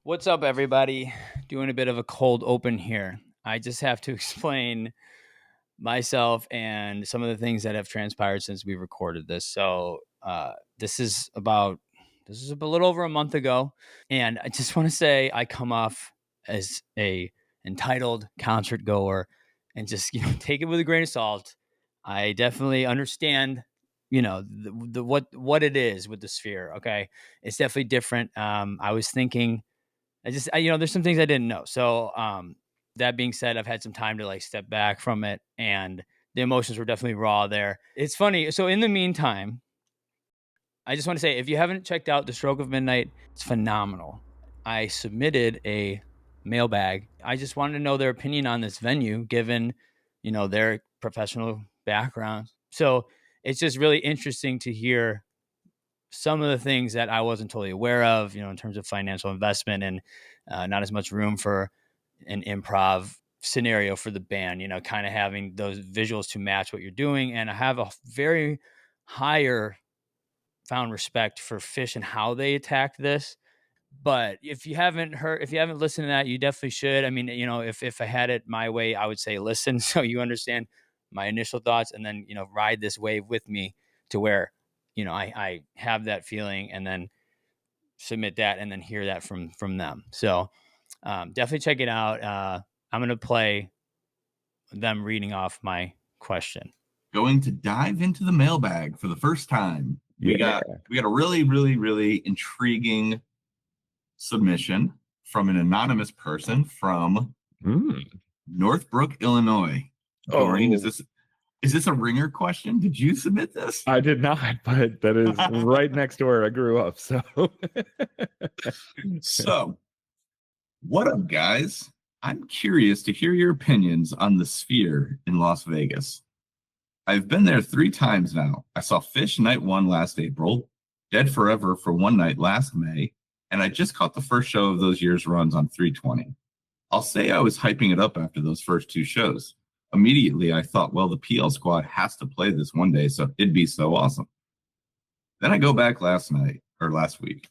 What's up, everybody? Doing a bit of a cold open here. I just have to explain myself and some of the things that have transpired since we recorded this. So, this is a little over a month ago, and I just want to say I come off as a entitled concert goer, and just take it with a grain of salt. I definitely understand, the what it is with the sphere. Okay, it's definitely different. I was thinking there's some things I didn't know. So, that being said, I've had some time to step back from it, and the emotions were definitely raw there. It's funny. So in the meantime, I just want to say, if you haven't checked out The Stroke of Midnight, it's phenomenal. I submitted a mailbag. I just wanted to know their opinion on this venue, given, their professional background. So it's just really interesting to hear some of the things that I wasn't totally aware of, in terms of financial investment and not as much room for an improv scenario for the band, kind of having those visuals to match what you're doing. And I have a very higher found respect for Fish and how they attacked this. But if you haven't listened to that, you definitely should. I mean, if I had it my way, I would say listen so you understand my initial thoughts, and then, ride this wave with me to where, I have that feeling, and then submit that, and then hear that from them. So definitely check it out. I'm going to play them reading off my question. Going to dive into the mailbag for the first time. We got a really, really, really intriguing submission from an anonymous person from Northbrook, Illinois. Doreen, is this a ringer question? Did you submit this? I did not, but that is right next to where I grew up. So, what up, guys? I'm curious to hear your opinions on the Sphere in Las Vegas. I've been there 3 times now. I saw Fish night 1 last April, Dead Forever for one night last May, and I just caught the first show of those year's runs on 320. I'll say I was hyping it up after those first 2 shows. Immediately, I thought, well, the PL squad has to play this one day, so it'd be so awesome. Then I go back last week.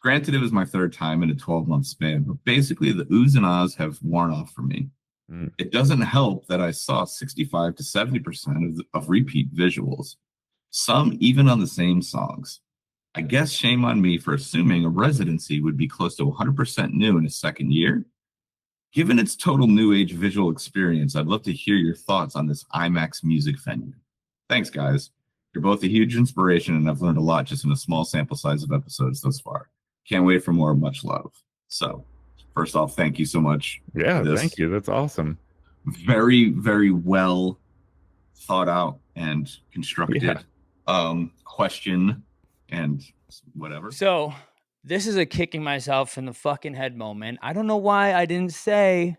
Granted, it was my 3rd time in a 12-month span, but basically the oohs and ahs have worn off for me. It doesn't help that I saw 65 to 70% of repeat visuals, some even on the same songs. I guess shame on me for assuming a residency would be close to 100% new in its 2nd year. Given its total new age visual experience, I'd love to hear your thoughts on this IMAX music venue. Thanks, guys. You're both a huge inspiration, and I've learned a lot just in a small sample size of episodes thus far. Can't wait for more. Much love. So, first off, thank you so much. Yeah, thank you. That's awesome. Very, very well thought out and constructed question and whatever. So this is a kicking myself in the fucking head moment. I don't know why I didn't say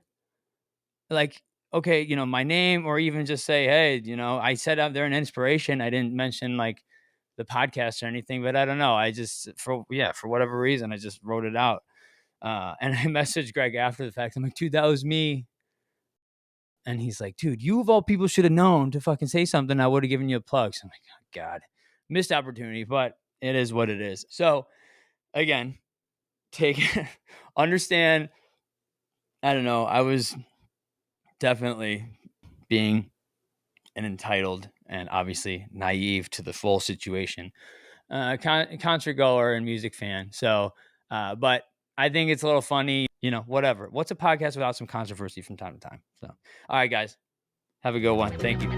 okay, my name, or even just say, hey, I said out there an inspiration. I didn't mention the podcast or anything, but I don't know. I just, for whatever reason, I just wrote it out. And I messaged Greg after the fact. I'm like, dude, that was me. And he's like, dude, you of all people should have known to fucking say something. I would have given you a plug. So I'm like, oh, God, missed opportunity, but it is what it is. So again, understand. I don't know. I was definitely being an entitled and obviously naive to the full situation, concert goer and music fan. So, but I think it's a little funny, whatever. What's a podcast without some controversy from time to time? So, all right, guys, have a good one. Thank you.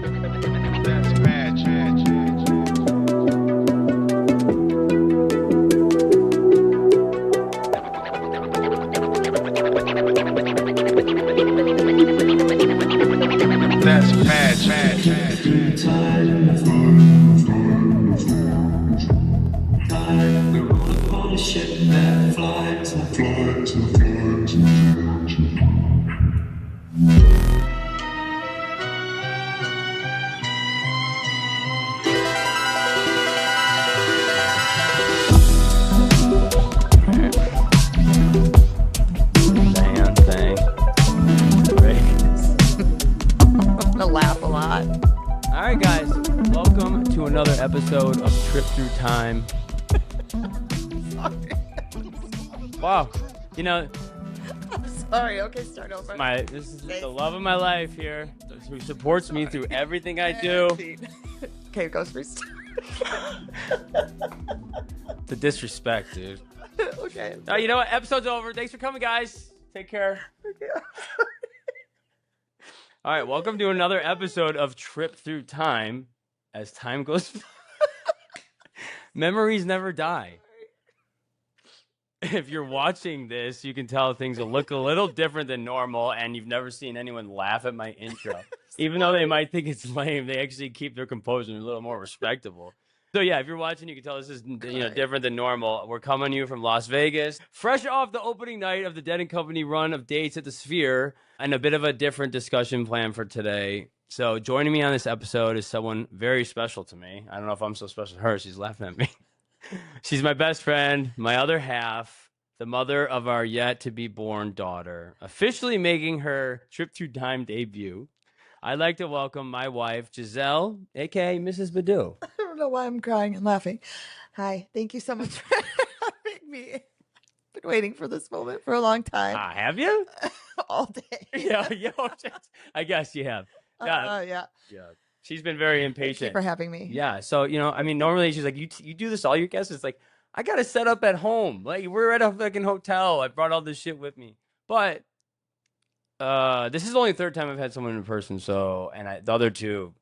That's magic. That's magic. We roll upon a ship that flies and flies and flies and flies. All right, guys, welcome to another episode of Trip Through Time. Wow, You know, I'm sorry. Okay, start over. this is the love of my life here, who supports me through everything I do. Okay, goes first. The disrespect, dude. Okay. You know what? Episode's over. Thanks for coming, guys. Take care. Okay. All right, welcome to another episode of Trip Through Time. As time goes by, memories never die. If you're watching this, you can tell things will look a little different than normal, and you've never seen anyone laugh at my intro. Even though they might think it's lame, they actually keep their composure and a little more respectable. So yeah, if you're watching, you can tell this is different than normal. We're coming to you from Las Vegas, fresh off the opening night of the Dead & Company run of dates at the Sphere, and a bit of a different discussion plan for today. So joining me on this episode is someone very special to me. I don't know if I'm so special to her. She's laughing at me. She's my best friend, my other half, the mother of our yet-to-be-born daughter, officially making her Trip Through Time debut. I'd like to welcome my wife, Giselle, a.k.a. Mrs. Bahdoo. I don't know why I'm crying and laughing. Hi. Thank you so much for having me. I've been waiting for this moment for a long time. Have you? All day. Yeah, I guess you have. Yeah. She's been very Thank you impatient. for having me. Yeah, so, normally she's like, you do this to all your guests? It's like, I got to set up at home. Like, we're at a fucking hotel. I brought all this shit with me. But this is only the third time I've had someone in person, so, the other two,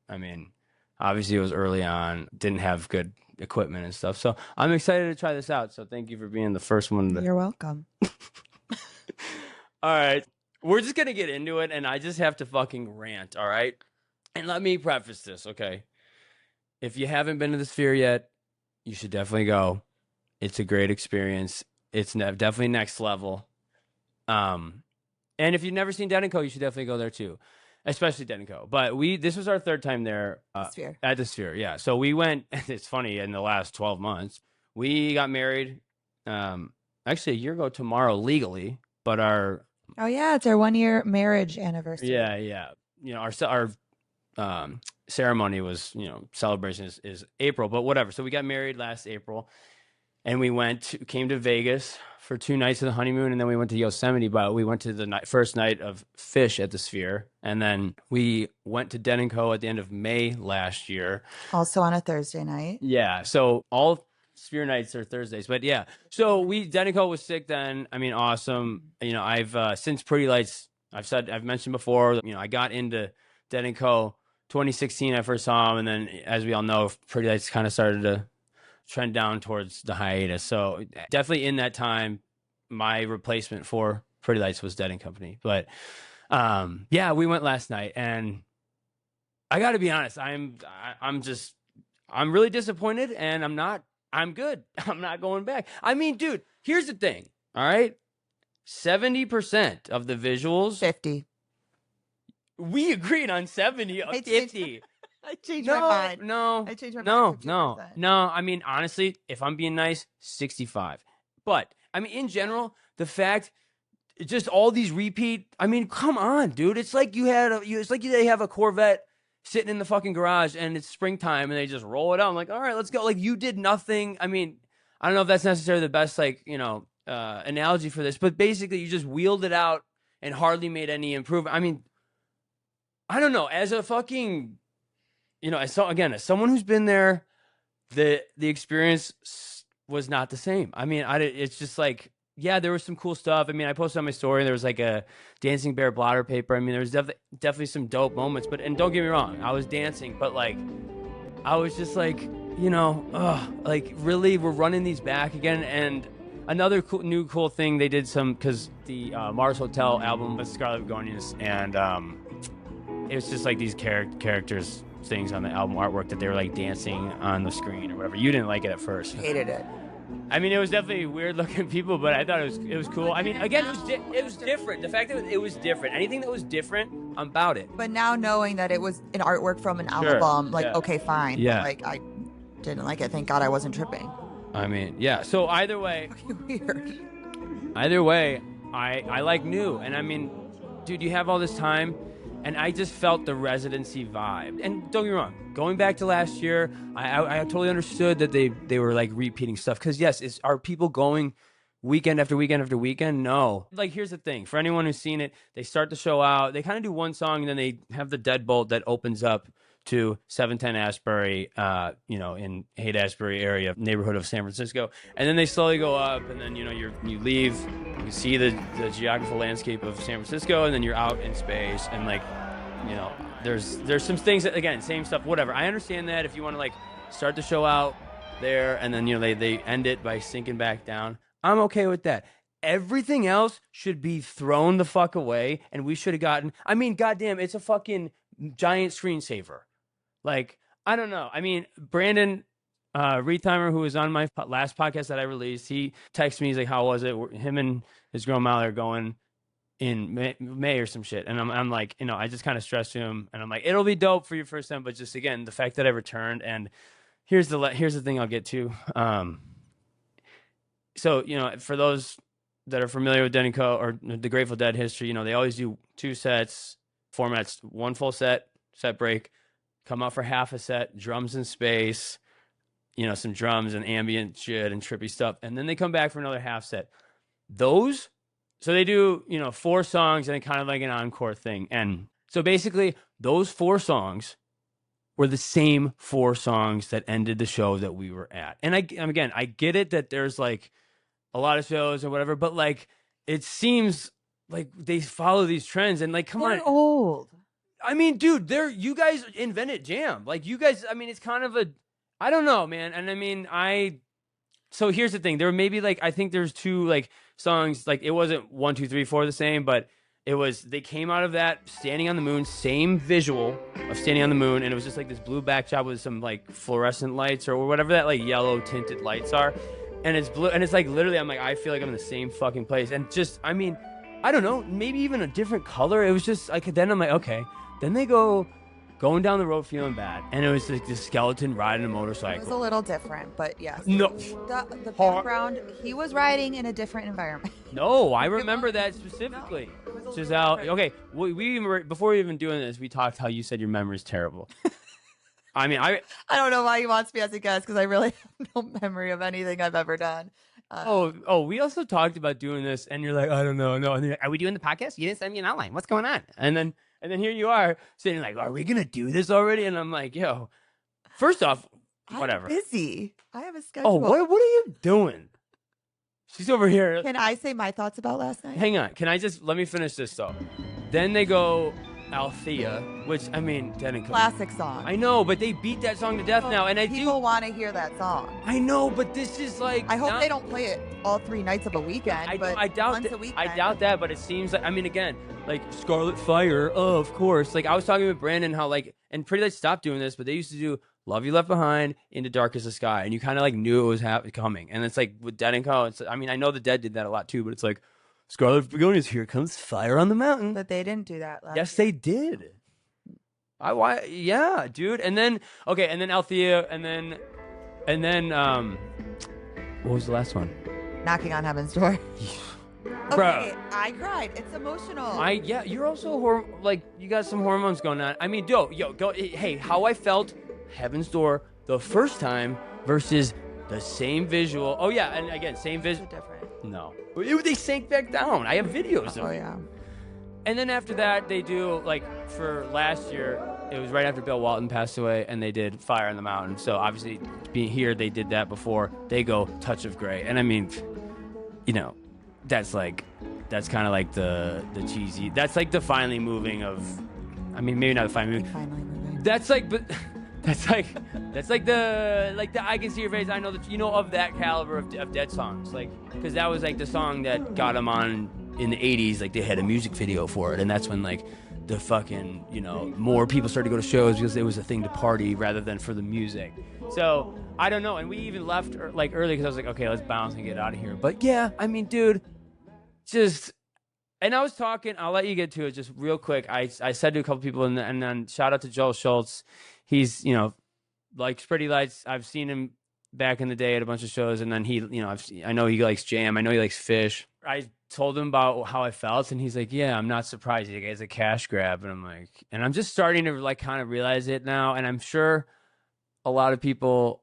obviously it was early on, didn't have good equipment and stuff, so I'm excited to try this out, so thank you for being the first one. You're welcome. All right, we're just going to get into it, and I just have to fucking rant, all right? And let me preface this, okay? If you haven't been to the Sphere yet, you should definitely go. It's a great experience. It's definitely next level. And if you've never seen Dead & Co., you should definitely go there too, especially Dead & Co. But this was our third time there Sphere. at the Sphere. Yeah. So we went, it's funny, in the last 12 months, we got married actually a year ago tomorrow legally, but our... Oh, yeah. It's our 1-year marriage anniversary. Yeah. Our ceremony was, celebration is April, but whatever. So we got married last April, and we came to Vegas for 2 nights of the honeymoon, and then we went to Yosemite, but we went to the first night of Fish at the Sphere, and then we went to Dead & Co. at the end of May last year. Also on a Thursday night. Yeah, so all Sphere nights are Thursdays, but yeah. So Dead & Co. was sick then. Awesome. I've since Pretty Lights, I've mentioned before, I got into Dead & Co. 2016, I first saw them, and then as we all know, Pretty Lights kind of started to trend down towards the hiatus. So definitely in that time, my replacement for Pretty Lights was Dead & Company. But yeah, we went last night, and I got to be honest, I'm really disappointed, and I'm good. I'm not going back. Dude, here's the thing. All right. 70% of the visuals. 50. We agreed on 70 or 50. I changed my mind. No. I changed my mind. No. Honestly, if I'm being nice, 65. But in general, the fact, just all these repeat. Come on, dude. It's like they have a Corvette sitting in the fucking garage, and it's springtime, and they just roll it out. I'm like, all right, let's go. Like, you did nothing. I don't know if that's necessarily the best analogy for this, but basically, you just wheeled it out and hardly made any improvement. I don't know. As a fucking as someone who's been there, the experience was not the same. It's just like, yeah, there was some cool stuff. I posted on my story, there was like a dancing bear blotter paper. There was definitely some dope moments, and don't get me wrong, I was dancing, but like, I was just like, really, we're running these back again. And another new cool thing they did because the Mars Hotel album was Scarlet Begonias, and it was just like these characters things on the album artwork that they were like dancing on the screen or whatever. You didn't like it at first. Hated it. It was definitely weird looking people, but I thought it was cool. Again, it was different. The fact that it was different. Anything that was different, I'm about it. But now knowing that it was an artwork from an album, okay, fine. Yeah. Like, I didn't like it. Thank God I wasn't tripping. Yeah. So either way, Weird. Either way, I like new, and dude, you have all this time. And I just felt the residency vibe. And don't get me wrong, going back to last year, I totally understood that they were like repeating stuff. Because yes, are people going weekend after weekend after weekend. No. Like, here's the thing. For anyone who's seen it, they start the show out. They kind of do one song, and then they have the deadbolt that opens up to 710 Asbury, in Haight-Ashbury area, neighborhood of San Francisco. And then they slowly go up, and then, you leave, you see the geographical landscape of San Francisco, and then you're out in space, and like, there's some things that, again, same stuff, whatever. I understand that if you want to like start the show out there, and then, they end it by sinking back down. I'm okay with that. Everything else should be thrown the fuck away, and we should have gotten, goddamn, it's a fucking giant screensaver. Like, I don't know. Brandon Retimer, who was on my last podcast that I released, he texted me. He's like, "How was it?" Him and his girl Molly are going in May or some shit. And I'm like, I just kind of stressed to him, and I'm like, it'll be dope for your first time, but just again, the fact that I returned. And here's the thing I'll get to. So for those that are familiar with Dead & Co. or the Grateful Dead history, they always do 2 sets, formats, 1 full set break. Come out for half a set, drums in space, some drums and ambient shit and trippy stuff. And then they come back for another half set. So they do, 4 songs and kind of like an encore thing. And so basically those 4 songs were the same 4 songs that ended the show that we were at. And I get it that there's like a lot of shows or whatever, but like, it seems like they follow these trends and like, come on. They're old. Dude, you guys invented jam. Like, you guys, it's kind of I don't know, man. And so here's the thing. There were maybe like, I think there's 2 like songs, like it wasn't 1, 2, 3, 4 the same, but they came out of that Standing on the Moon, same visual of Standing on the Moon. And it was just like this blue backdrop with some like fluorescent lights or whatever that like yellow tinted lights are. And it's blue. And it's like, literally, I'm like, I feel like I'm in the same fucking place. And just, I don't know, maybe even a different color. It was just like, then I'm like, okay. Then they going down the road feeling bad, and it was like this skeleton riding a motorcycle. It was a little different, but yes. No. The background, he was riding in a different environment. No, I remember that specifically. No, Giselle, okay, before we even doing this, we talked how you said your memory's terrible. I don't know why he wants me as a guest, because I really have no memory of anything I've ever done. We also talked about doing this, and you're like, I don't know, no. And like, are we doing the podcast? You didn't send me an outline. What's going on? And then here you are saying like, are we gonna do this already? And I'm like, yo, first off, whatever. I'm busy. I have a schedule. Oh, what are you doing? She's over here. Can I say my thoughts about last night? Hang on. Let me finish this though. Then they go Althea, which Dead & Co. Classic song. I know, but they beat that song to death now, and people want to hear that song. I know, but this is like. I hope they don't play it all 3 nights of a weekend. I doubt once a weekend. I doubt that, but it seems like again, like Scarlet Fire, of course. Like I was talking with Brandon how like, and Pretty Lights stopped doing this, but they used to do Love You Left Behind, Into Dark As the Sky, and you kind of like knew it was coming. And it's like with Dead & Co. It's, I know the Dead did that a lot too, but it's like Scarlet Begonias, Here Comes Fire on the Mountain. But they didn't do that last Yes, they did. Yeah, dude. And then Althea, and then what was the last one? Knocking on Heaven's Door. Bruh. Okay, I cried. It's emotional. You're also you got some hormones going on. Go. Hey, how I felt Heaven's Door the first time versus the same visual. Oh yeah, and again, same visual. Different. No, they sank back down. I have videos of it. Yeah. And then after that, they do, like, for last year, it was right after Bill Walton passed away, and they did Fire on the Mountain. So, obviously, being here, they did that before. They go Touch of Grey. And, that's kind of like the cheesy, that's like the finally moving of, maybe not the finally moving. That's like the I Can See Your Face, I Know That, of that caliber of Dead songs. Like, because that was, like, the song that got them on in the 80s, like they had a music video for it, and that's when like the fucking more people started to go to shows because it was a thing to party rather than for the music. So I don't know, and we even left like early because I was like, okay, let's bounce and get out of here. But yeah, dude, just, and I was talking, I'll let you get to it just real quick. I said to a couple people, and then shout out to Joel Schultz. He's likes Pretty Lights. I've seen him back in the day at a bunch of shows, and then he I know he likes jam, I know he likes Fish. I told him about how I felt, and he's like, yeah, I'm not surprised. It's a cash grab. And I'm like, and I'm just starting to like kind of realize it now. And I'm sure a lot of people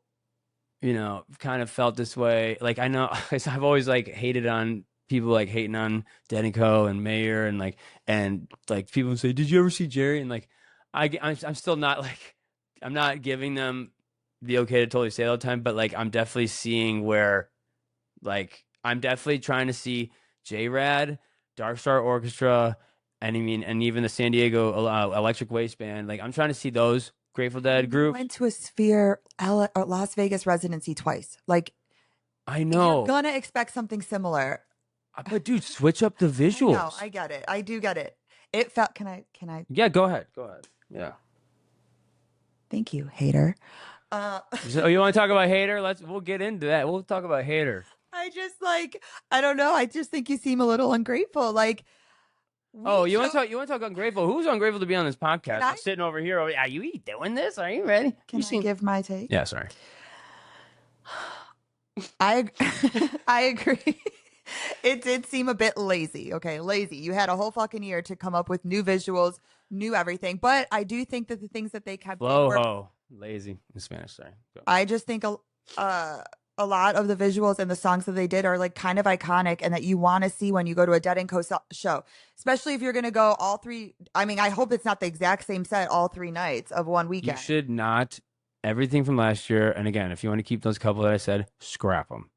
you know, kind of felt this way. Like I know I've always like hated on people like hating on Dead and Co and Mayor and like people say, "Did you ever see Jerry?" And like I'm still not like I'm not giving them the okay to totally say it all the time, but like I'm definitely seeing where like I'm definitely trying to see J-Rad, Dark Star Orchestra, and I mean, and even the San Diego Electric Waste Band. Like I'm trying to see those Grateful Dead You groups. went to a Sphere Las Vegas residency twice. Like I you're know, gonna expect something similar. but dude, switch up the I know, visuals. I get it. I do get it. It felt. Can I? Yeah, go ahead. Yeah. Thank you, hater. So you want to talk about Hater? We'll get into that. We'll talk about Hater. I just like I don't know. I just think you seem a little ungrateful. Like Oh, we you want chose- to talk ungrateful? Who's ungrateful to be on this podcast? I- I'm sitting over here. Are you doing this? Are you ready? Can You I give my take? Yeah, sorry. I I agree. It did seem a bit lazy. Okay, lazy. You had a whole fucking year to come up with new visuals, new everything. But I do think that the things that they kept in were Floho. Lazy in Spanish, sorry. Go. I just think a lot of the visuals and the songs that they did are like kind of iconic and that you want to see when you go to a Dead and Co show, especially if you're going to go all three. I mean, I hope it's not the exact same set all 3 nights of one You weekend. should not, everything from last year, and again, if you want to keep those couple that I said, scrap them.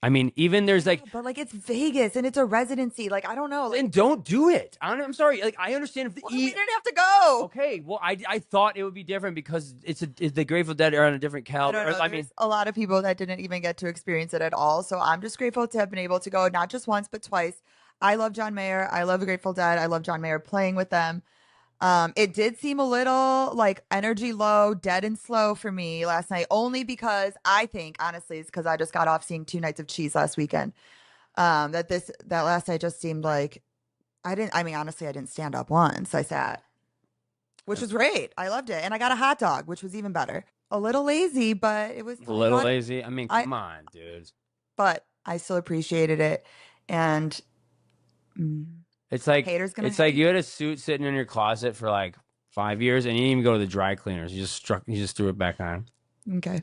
I mean, even there's like, but like it's Vegas and it's a residency. Like, I don't know. Like, then don't do it. I'm sorry. Like, I understand if the we didn't have to go. Okay, well, I thought it would be different because it's the Grateful Dead are on a different I caliber. don't know. I mean, There's a lot of people that didn't even get to experience it at all. So I'm just grateful to have been able to go not just once, but twice. I love John Mayer. I love the Grateful Dead. I love John Mayer playing with them. It did seem a little like energy low, dead and slow for me last night, only because I think honestly it's because I just got off seeing 2 nights of Cheese last weekend. That last night just seemed like I mean, honestly, I didn't stand up once. I sat, which was great. I loved it. And I got a hot dog, which was even better. A little lazy, but it was a little fun. lazy. I mean, come on, dudes. But I still appreciated it. And It's like haters gonna it's like hate. you had a suit sitting in your closet for like 5 years, and you didn't even go to the dry cleaners. You just threw it back on. Okay.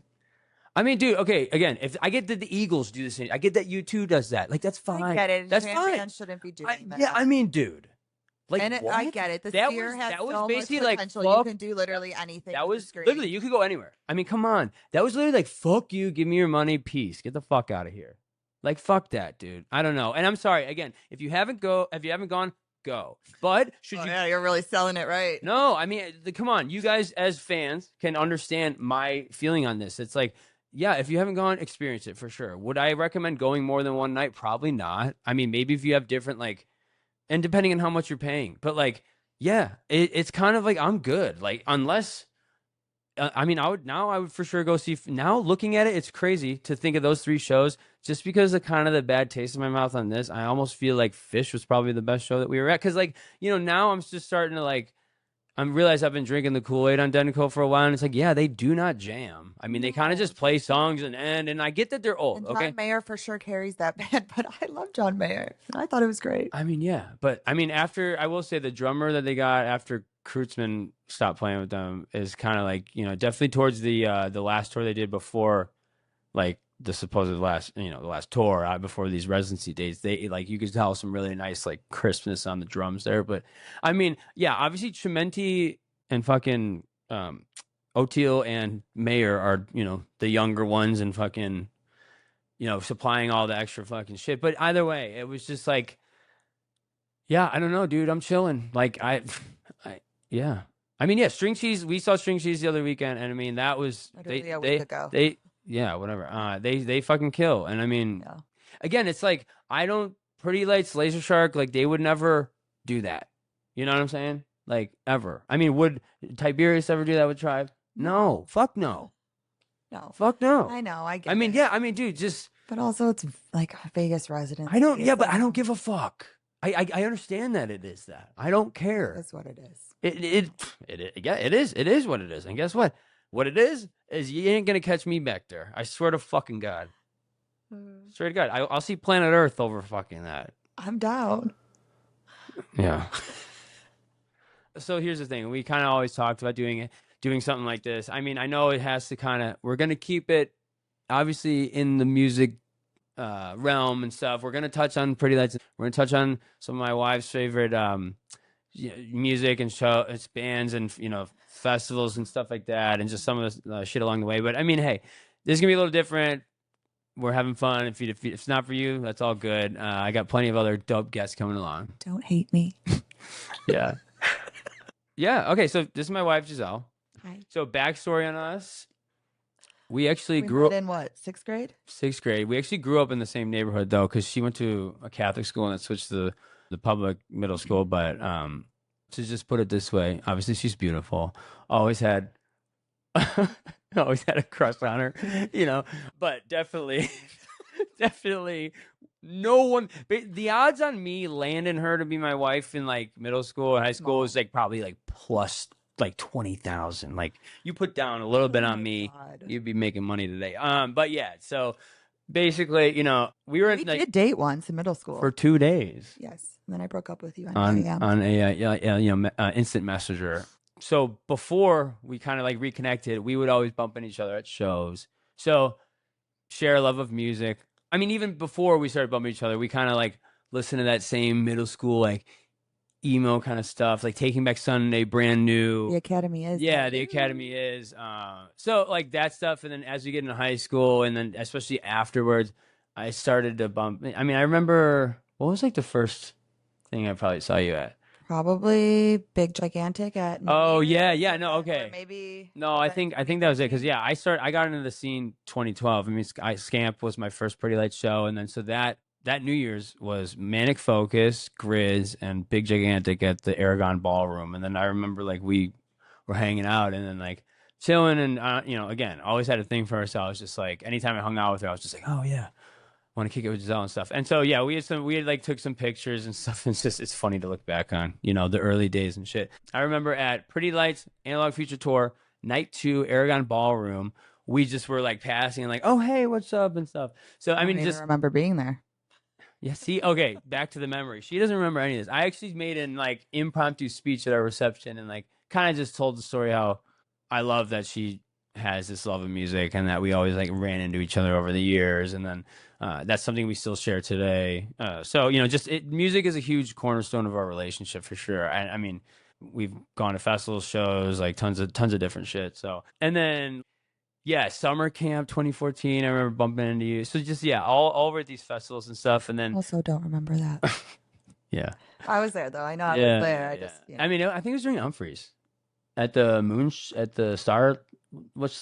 I mean, dude. Okay, again, if I get that the Eagles do the same, I get that U2 does that. Like that's fine. I get it. That's Trans fine. fans shouldn't be doing that. Yeah, I mean, dude. Like And what? I get it. The That Sphere was- has that was so basically much like, potential. fuck- You can do literally anything. That with was the screen. literally you could go anywhere. I mean, come on. That was literally like fuck you, give me your money, peace, get the fuck out of here. Like fuck that, dude. I don't know. And I'm sorry again. If you haven't gone, go. But should Oh, you? yeah, you're really selling it right. No, I mean, come on. You guys as fans can understand my feeling on this. It's like, yeah, if you haven't gone, experience it for sure. Would I recommend going more than one night? Probably not. I mean, maybe if you have different like, and depending on how much you're paying. But like, yeah, it's kind of like I'm good. Like unless. I mean, I would for sure go see. Now looking at it, it's crazy to think of those 3 shows. Just because of kind of the bad taste in my mouth on this, I almost feel like Fish was probably the best show that we were at. Because like now I'm just starting to like, I realize I've been drinking the Kool-Aid on Dead and Co for a while, and it's like, yeah, they do not jam. I mean, they kind of just play songs and end. And I get that they're old. And John Okay. Mayer for sure carries that band, but I love John Mayer. I thought it was great. I mean, yeah, but I mean, after I will say the drummer that they got after Kreutzmann stopped playing with them is kind of like definitely towards the last tour they did before, like the supposed last the last tour before these residency dates. They like you could tell some really nice like crispness on the drums there. But I mean, yeah, obviously Trementi and fucking O'Teal and Mayer are the younger ones and fucking supplying all the extra fucking shit. But either way, it was just like. Yeah, I don't know, dude. I'm chilling. Like yeah. I mean, yeah, String Cheese. We saw String Cheese the other weekend, and I mean that was Literally a week ago. Yeah, whatever. They fucking kill, and I mean, Yeah. again, it's like I don't Pretty Lights, Laser Shark, like they would never do that. You know what I'm saying? Like ever. I mean, would Tiberius ever do that with Tribe? No, fuck no, No. fuck no. I know. I get I mean, it. yeah, I mean, dude, just But also, it's like Vegas residents. I don't. Yeah, but I don't give a fuck. I understand that it is that. I don't care. That's what it is. Yeah, it is. It is what it is. And guess what? What it is you ain't gonna catch me back there. I swear to fucking God. Swear to God. I'll see Planet Earth over fucking that. I'm down. Yeah. So here's the thing. We kind of always talked about doing something like this. I mean, I know it has to we're gonna keep it obviously in the music realm and stuff. We're gonna touch on Pretty Lights. We're gonna touch on some of my wife's favorite music and bands and festivals and stuff like that, and just some of the shit along the way. But I mean, hey, this is gonna be a little different. We're having fun. If it's not for you, that's all good. I got plenty of other dope guests coming along. Don't hate me. Yeah. Yeah. Okay. So this is my wife, Giselle. Hi. So backstory on us. We actually We grew up met in what, 6th grade? 6th grade. We actually grew up in the same neighborhood though, because she went to a Catholic school and then switched to the public middle school. But to just put it this way, obviously she's beautiful. Always had a crush on her, but definitely no one. The odds on me landing her to be my wife in like middle school and high school was like probably like plus like 20,000. Like you put down a little bit on me, God. you'd be making money today. But yeah, so basically, we were We like, did date once in middle school. for 2 days Yes. And then I broke up with you on IM. a instant messenger. So before we kind of like reconnected, we would always bump into each other at shows. So share a love of music. I mean, even before we started bumping each other, we kind of like listened to that same middle school like emo kind of stuff, like Taking Back Sunday, Brand New. The Academy is. Yeah, the Academy is. So like that stuff, and then as we get into high school, and then especially afterwards, I started to bump. I mean, I remember what was like the first thing I probably saw you at. Probably Big Gigantic at. Oh New yeah, Year's, yeah. No, or okay. maybe. No, I think that was it. Because yeah, I got into the scene 2012. I mean, Scamp was my first Pretty Light show, and then so that New Year's was Manic Focus, Grizz, and Big Gigantic at the Aragon Ballroom. And then I remember like we were hanging out and then like chilling, and again, always had a thing for ourselves. Just like anytime I hung out with her, I was just like, oh yeah, want to kick it with Giselle and stuff. And so yeah, we had like took some pictures and stuff. It's funny to look back on, the early days and shit. I remember at Pretty Lights Analog Future Tour, Night 2, Aragon Ballroom, we just were like passing and like, oh hey, what's up and stuff. So I mean, don't just even remember being there. yeah, see, okay, back to the memory. She doesn't remember any of this. I actually made an like impromptu speech at our reception and like kind of just told the story how I love that she has this love of music and that we always like ran into each other over the years, and then that's something we still share today. So music is a huge cornerstone of our relationship for sure. I mean, we've gone to festival shows, like tons of different shit. So and then. Yeah, summer camp 2014. I remember bumping into you. So just all over at these festivals and stuff, and then Also, don't remember that. yeah, I was there though. I know I yeah, was there. I yeah. just. I mean, I think it was during Humphreys at the Star.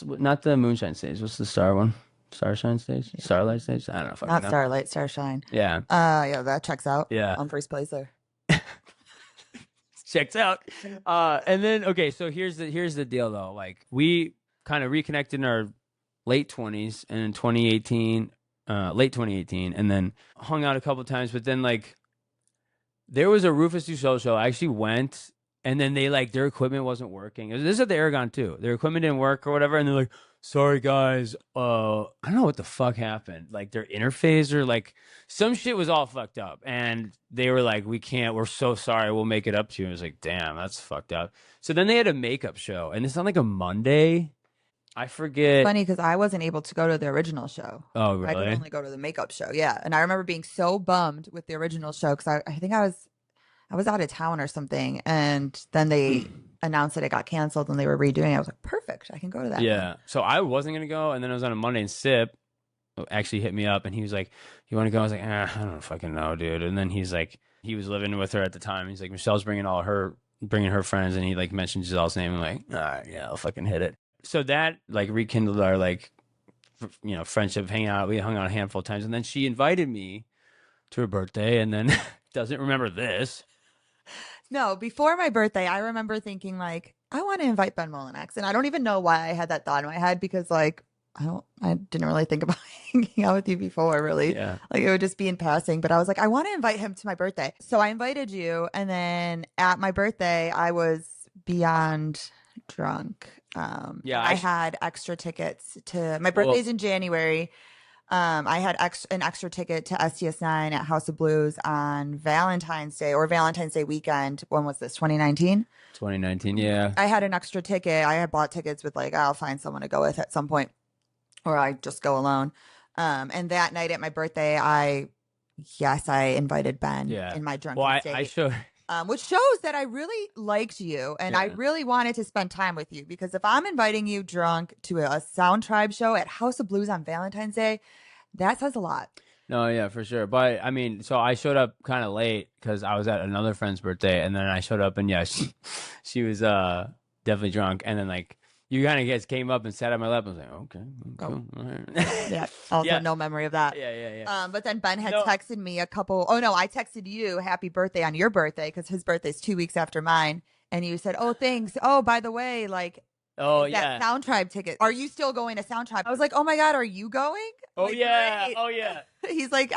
Not the Moonshine stage? What's the Star one? Starshine stage? Starlight stage? I don't know. Not Starlight, Starshine. Yeah. Yeah, that checks out. Yeah. Humphreys plays there. Checks out. And then okay, so here's the deal though. Like we kind of reconnected in our late 20s and in 2018, late 2018, and then hung out a couple times. But then like there was a Rufus Du Sol show. I actually went, and then they like their equipment wasn't working. This is at the Aragon too. Their equipment didn't work or whatever, and they're like, "Sorry guys, I don't know what the fuck happened. Like their interface or like some shit was all fucked up." And they were like, "We can't. We're so sorry. We'll make it up to you." And I was like, "Damn, that's fucked up." So then they had a makeup show, and it's on like a Monday. I forget. Funny because I wasn't able to go to the original show. Oh, I could really? only go to the makeup show. Yeah, and I remember being so bummed with the original show because I think I was out of town or something, and then they announced that it got canceled and they were redoing it. I was like, perfect, I can go to that. Yeah. So I wasn't gonna go, and then it was on a Monday, and Sip actually hit me up, and he was like, "You want to go?" I was like, I don't fucking know, dude. And then he's like, he was living with her at the time. He's like, Michelle's bringing her friends, and he like mentioned Giselle's name. I'm like, all right, yeah, I'll fucking hit it. So that like rekindled our like friendship, hanging out. We hung out a handful of times, and then she invited me to her birthday, and then doesn't remember this. No, before my birthday, I remember thinking like, I want to invite Ben Molinex, and I don't even know why I had that thought in my head because like I didn't really think about hanging out with you before, really. Yeah. Like it would just be in passing, but I was like, I want to invite him to my birthday. So I invited you, and then at my birthday, I was beyond drunk. Yeah, I had extra tickets to my birthday's in January. I had an extra ticket to STS9 at House of Blues on Valentine's Day or Valentine's Day weekend. When was this? 2019? 2019, yeah. I had an extra ticket. I had bought tickets with like, I'll find someone to go with at some point. or I just go alone. And that night at my birthday, I invited Ben Yeah. in my drunken Well, I state. showed. Which shows that I really liked you and I Yeah. really wanted to spend time with you, because if I'm inviting you drunk to a Sound Tribe show at House of Blues on Valentine's Day, that says a lot. No, yeah, for sure. But I mean, so I showed up kind of late because I was at another friend's birthday, and then I showed up, and yeah, she was definitely drunk, and then like you kind of guys came up and sat on my lap. I was like, okay, cool. All right. Yeah. Also, Yeah. no memory of that. Yeah. But then Ben had No. texted me I texted you happy birthday on your birthday, because his birthday's 2 weeks after mine. And you said, oh, thanks. Oh, by the way, like, Oh that yeah. Sound Tribe ticket. Are you still going to Sound Tribe? I was like, oh my God, are you going? Oh Like, yeah. great. Oh yeah. He's like,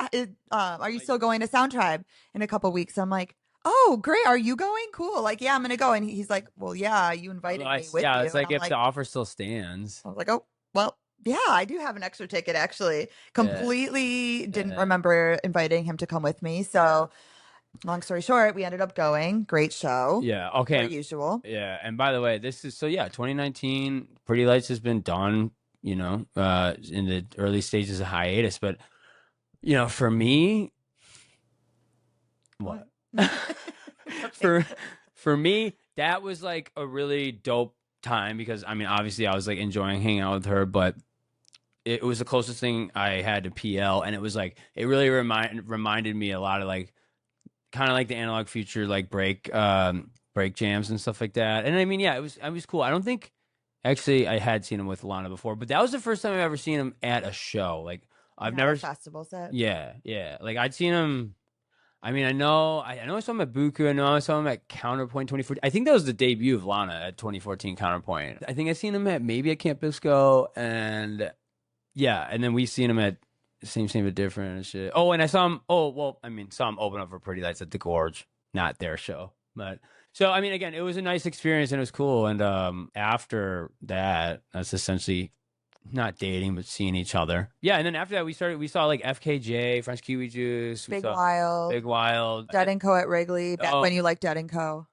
are you still going to Sound Tribe in a couple weeks? I'm like, oh, great. Are you going? Cool. Like, yeah, I'm going to go. And he's like, well, yeah, you invited me with you. It's like And I'm if the offer still stands. I was like, oh, well, yeah, I do have an extra ticket, actually. Completely didn't Yeah. remember inviting him to come with me. So, long story short, we ended up going. Great show. Yeah. Per Okay. usual. Yeah. And by the way, this is 2019. Pretty Lights has been done. In the early stages of hiatus, but for me, what? For me, that was like a really dope time, because I mean, obviously I was like enjoying hanging out with her, but it was the closest thing I had to PL, and it was like it really reminded me a lot of like kind of like the Analog Future like break jams and stuff like that. And I mean, yeah, it was cool. I don't think actually I had seen him with Lana before, but that was the first time I've ever seen him at a show. Like I've Not never a festival set. Yeah. Like I'd seen him. I mean, I know I saw him at Buku. I know I saw him at Counterpoint 2014. I think that was the debut of Lana at 2014 Counterpoint. I think I seen him maybe at Camp Bisco, and yeah, and then we seen him at same but different and shit. Oh, and I saw him. Oh, well, I mean, saw him open up for Pretty Lights at the Gorge, not their show, but. So, I mean, again, it was a nice experience and it was cool. And after that, that's essentially not dating, but seeing each other. Yeah. And then after that, we saw like FKJ, French Kiwi Juice. Big Wild. Dead and Co. at Wrigley. Back when you liked Dead and Co.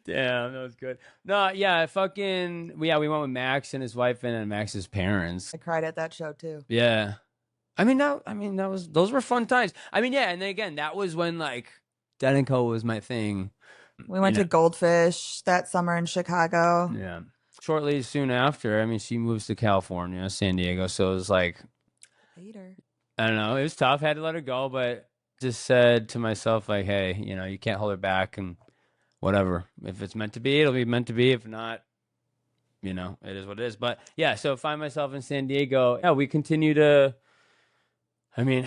Damn, that was good. No, yeah, we went with Max and his wife and Max's parents. I cried at that show too. Yeah. Those were fun times. I mean, yeah. And then again, that was when like, Dead and Co was my thing. We went to Goldfish that summer in Chicago. Yeah. Shortly soon after, I mean, she moves to California, San Diego. So it was like, later. I don't know. It was tough. I had to let her go, but just said to myself, like, hey, you can't hold her back and whatever. If it's meant to be, it'll be meant to be. If not, it is what it is. But yeah, so find myself in San Diego. Yeah, we continue to, I mean,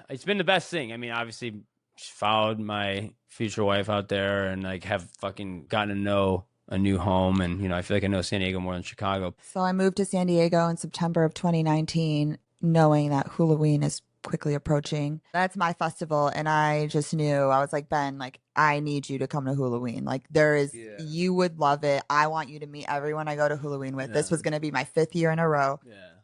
it's been the best thing. I mean, obviously, followed my future wife out there and like have fucking gotten to know a new home, and I feel like I know San Diego more than Chicago. So I moved to San Diego in September of 2019, knowing that Hulaween is quickly approaching. That's my festival, and I just knew, I was like, Ben, like, I need you to come to Hulaween. Like, you would love it. I want you to meet everyone I go to Hulaween with. This was going to be my 5th year in a row.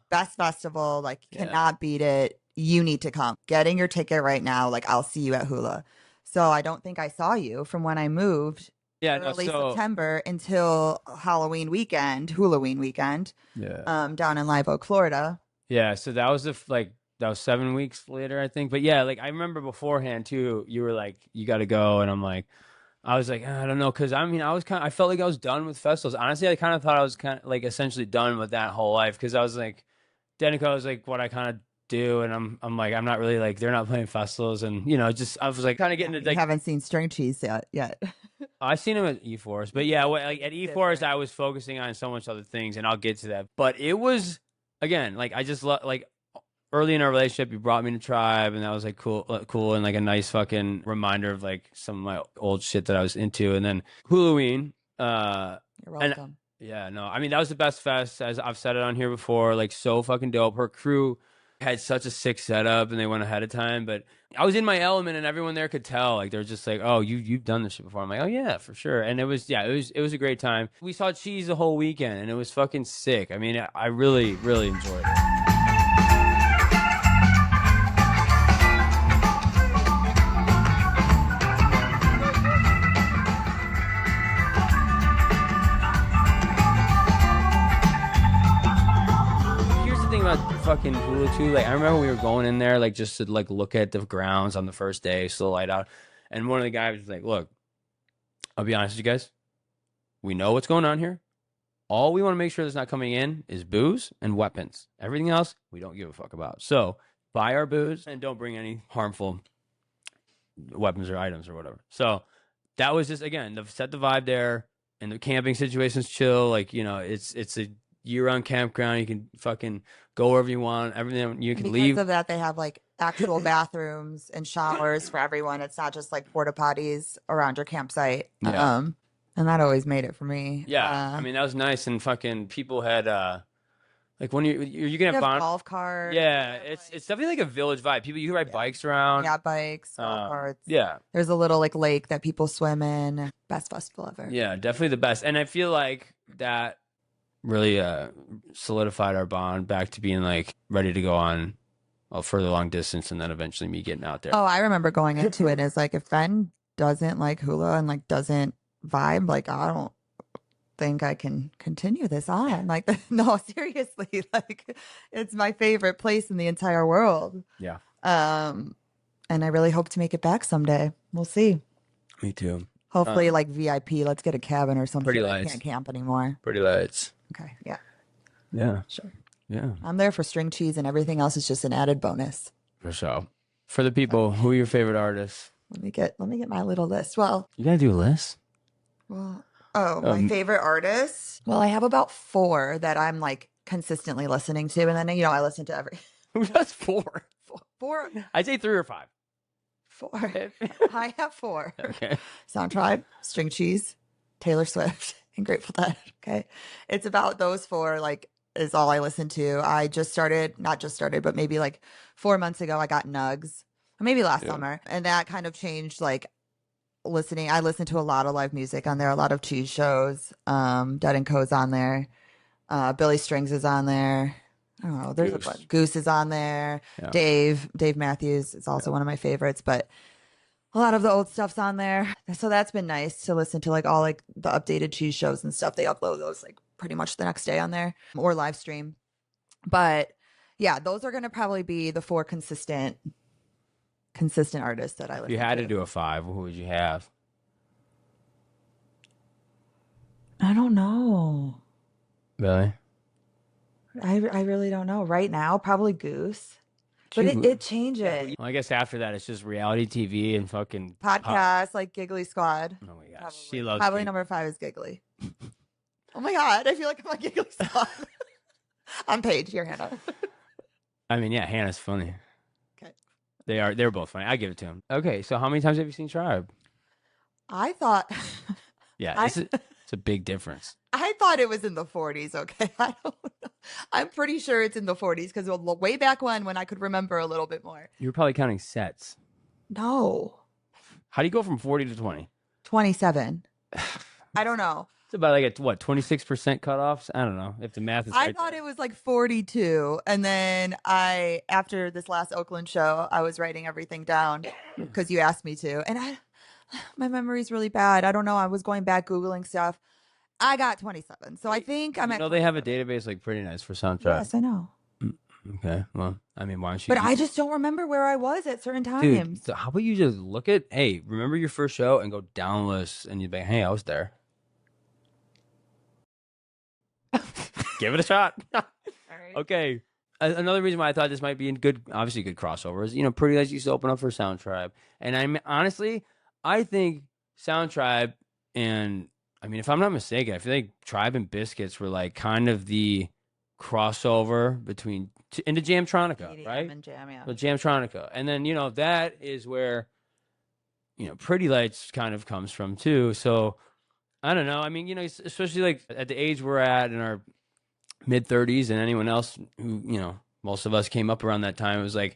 Best festival, like, cannot beat it. You need to come. Getting your ticket right now. Like, I'll see you at Hula. So I don't think I saw you from when I moved early September until Hulaween weekend, down in Live Oak, Florida. Yeah, so that was that was 7 weeks later, I think. But yeah, like I remember beforehand too, you were like, you got to go. And I'm like, I was like, I don't know. Cause I mean, I felt like I was done with festivals. Honestly, I kind of thought I was kind of like essentially done with that whole life. Cause I was like, Denico was like what I kind of do, and I'm like, I'm not really like, they're not playing festivals, and I was like kind of getting to like, haven't seen String Cheese yet. I've seen him at E-Forest, but yeah, like at E-Forest I was focusing on so much other things, and I'll get to that. But it was, again, like I just like early in our relationship, you brought me to Tribe, and that was like cool, and like a nice fucking reminder of like some of my old shit that I was into. And then Hulaween, You're welcome. Yeah, no, I mean, that was the best fest, as I've said it on here before. Like, so fucking dope. Her crew had such a sick setup, and they went ahead of time. But I was in my element, and everyone there could tell. Like, they're just like, "Oh, you've done this shit before." I'm like, "Oh yeah, for sure." And it was a great time. We saw Cheese the whole weekend, and it was fucking sick. I mean, I really, really enjoyed it. fucking hula too. Like I remember we were going in there like just to like look at the grounds on the first day, still light out, and one of the guys was like, "Look, I'll be honest with you guys. We know what's going on here. All we want to make sure that's not coming in is booze and weapons. Everything else we don't give a fuck about. So buy our booze and don't bring any harmful weapons or items or whatever." So that was just again set the vibe there, and the camping situation's chill. Like it's a year-round campground. You can fucking go wherever you want. Everything you can Because leave. of that, they have like actual bathrooms and showers for everyone. It's not just like porta potties around your campsite. Yeah. And that always made it for me. Yeah, I mean that was nice, and fucking people had like when you can have golf carts. Yeah, it's definitely like a village vibe. People you can ride bikes around. Yeah, bikes, golf carts. Yeah, there's a little like lake that people swim in. Best festival ever. Yeah, definitely the best, and I feel like that really solidified our bond back to being like ready to go on a further long distance, and then eventually me getting out there. Oh, I remember going into it as like if Ben doesn't like hula and like doesn't vibe, like I don't think I can continue this on. Like no, seriously, like it's my favorite place in the entire world. Yeah. And I really hope to make it back someday. We'll see. Me too. Hopefully like VIP, let's get a cabin or something. Pretty I lights. can't camp anymore. Pretty lights. Okay, yeah. Yeah. Sure. Yeah. I'm there for string cheese and everything else is just an added bonus. For sure. For the people, who are your favorite artists? Let me get my little list. Well, You gotta do a list. My favorite artists. Well, I have about 4 that I'm like consistently listening to, and then I listen to every Who does 4? 4. I'd say 3 or 5. 4. I have 4. Okay. Sound Tribe, String Cheese, Taylor Swift, and Grateful Dead. Okay, it's about those 4. Like is all I listen to. I just started, not just started, but maybe like 4 months ago, I got Nugs, or maybe last summer, and that kind of changed like listening. I listen to a lot of live music on there, a lot of cheese shows. Dead and Co's on there. Billy Strings is on there. I don't know. There's a bunch. Goose is on there. Yeah. Dave Matthews is also one of my favorites, but a lot of the old stuff's on there. So that's been nice to listen to, like all like the updated cheese shows and stuff. They upload those like pretty much the next day on there or live stream. But yeah, those are going to probably be the 4 consistent artists that I listen to. If you had to do a 5, who would you have? I don't know. Really? I really don't know. Right now, probably Goose. But it changes. Well, I guess after that, it's just reality TV and fucking Podcasts like Giggly Squad. Oh my gosh, Probably. she loves Probably number 5 is Giggly. Oh my God, I feel like I'm on Giggly Squad. On Paige, you're Hannah. I mean, yeah, Hannah's funny. Okay. They're both funny. I give it to him. Okay, so how many times have you seen Tribe? I thought. Yeah, it's a big difference. I thought it was in the 40s. Okay, I don't know. I'm pretty sure it's in the 40s because way back when I could remember a little bit more. You were probably counting sets. No. How do you go from 40 to 20? 27. I don't know. It's about like a 26% cutoffs. I don't know if the math is right. I thought it was like 42, and then after this last Oakland show, I was writing everything down because you asked me to, and my memory's really bad. I don't know. I was going back Googling stuff. I got 27, so I think I'm at. They have a database like pretty nice for soundtrack. Yes, I know. Okay, well, I mean, why don't you? But I just don't remember where I was at certain times. Dude, so how about you just look at, hey, remember your first show and go down the list, and you'd be, hey, I was there. Give it a shot. All right. Okay. Another reason why I thought this might be obviously good crossover is, Pretty Lights used to open up for Sound Tribe. And I think Sound Tribe and, I mean, if I'm not mistaken, I feel like Tribe and Biscuits were like kind of the crossover into Jamtronica, EDM right? and Jam, yeah. Well, Jamtronica. And then, that is where, Pretty Lights kind of comes from too. So I don't know. I mean, especially like at the age we're at in our mid-30s, and anyone else who, most of us came up around that time, it was like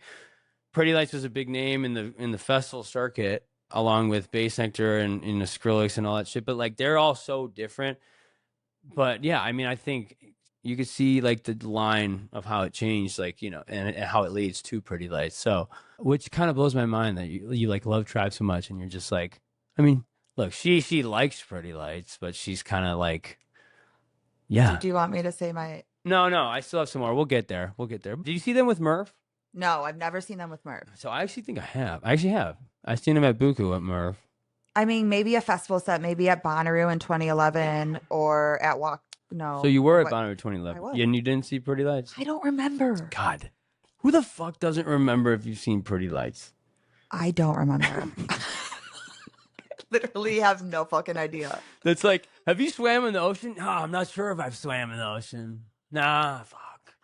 Pretty Lights was a big name in the festival circuit, along with Bass Nectar and the Skrillex and all that shit. But like they're all so different. But yeah, I mean, I think you could see like the line of how it changed, like, and how it leads to Pretty Lights. So, which kind of blows my mind that you like love Tribe so much, and you're just like, I mean, look, she likes Pretty Lights, but she's kind of like, yeah. Do you want me to say my No, I still have some more. We'll get there. Did you see them with Murph? No, I've never seen them with Murph. So I actually think I have. I actually have. I've seen them at Buku at Murph. I mean, maybe a festival set, maybe at Bonnaroo in 2011 or at Walk. No. So you were at what- Bonnaroo 2011. I was. And you didn't see Pretty Lights? I don't remember. God. Who the fuck doesn't remember if you've seen Pretty Lights? I don't remember. Literally have no fucking idea. That's like, have you swam in the ocean? No, I'm not sure if I've swam in the ocean. Nah, fuck.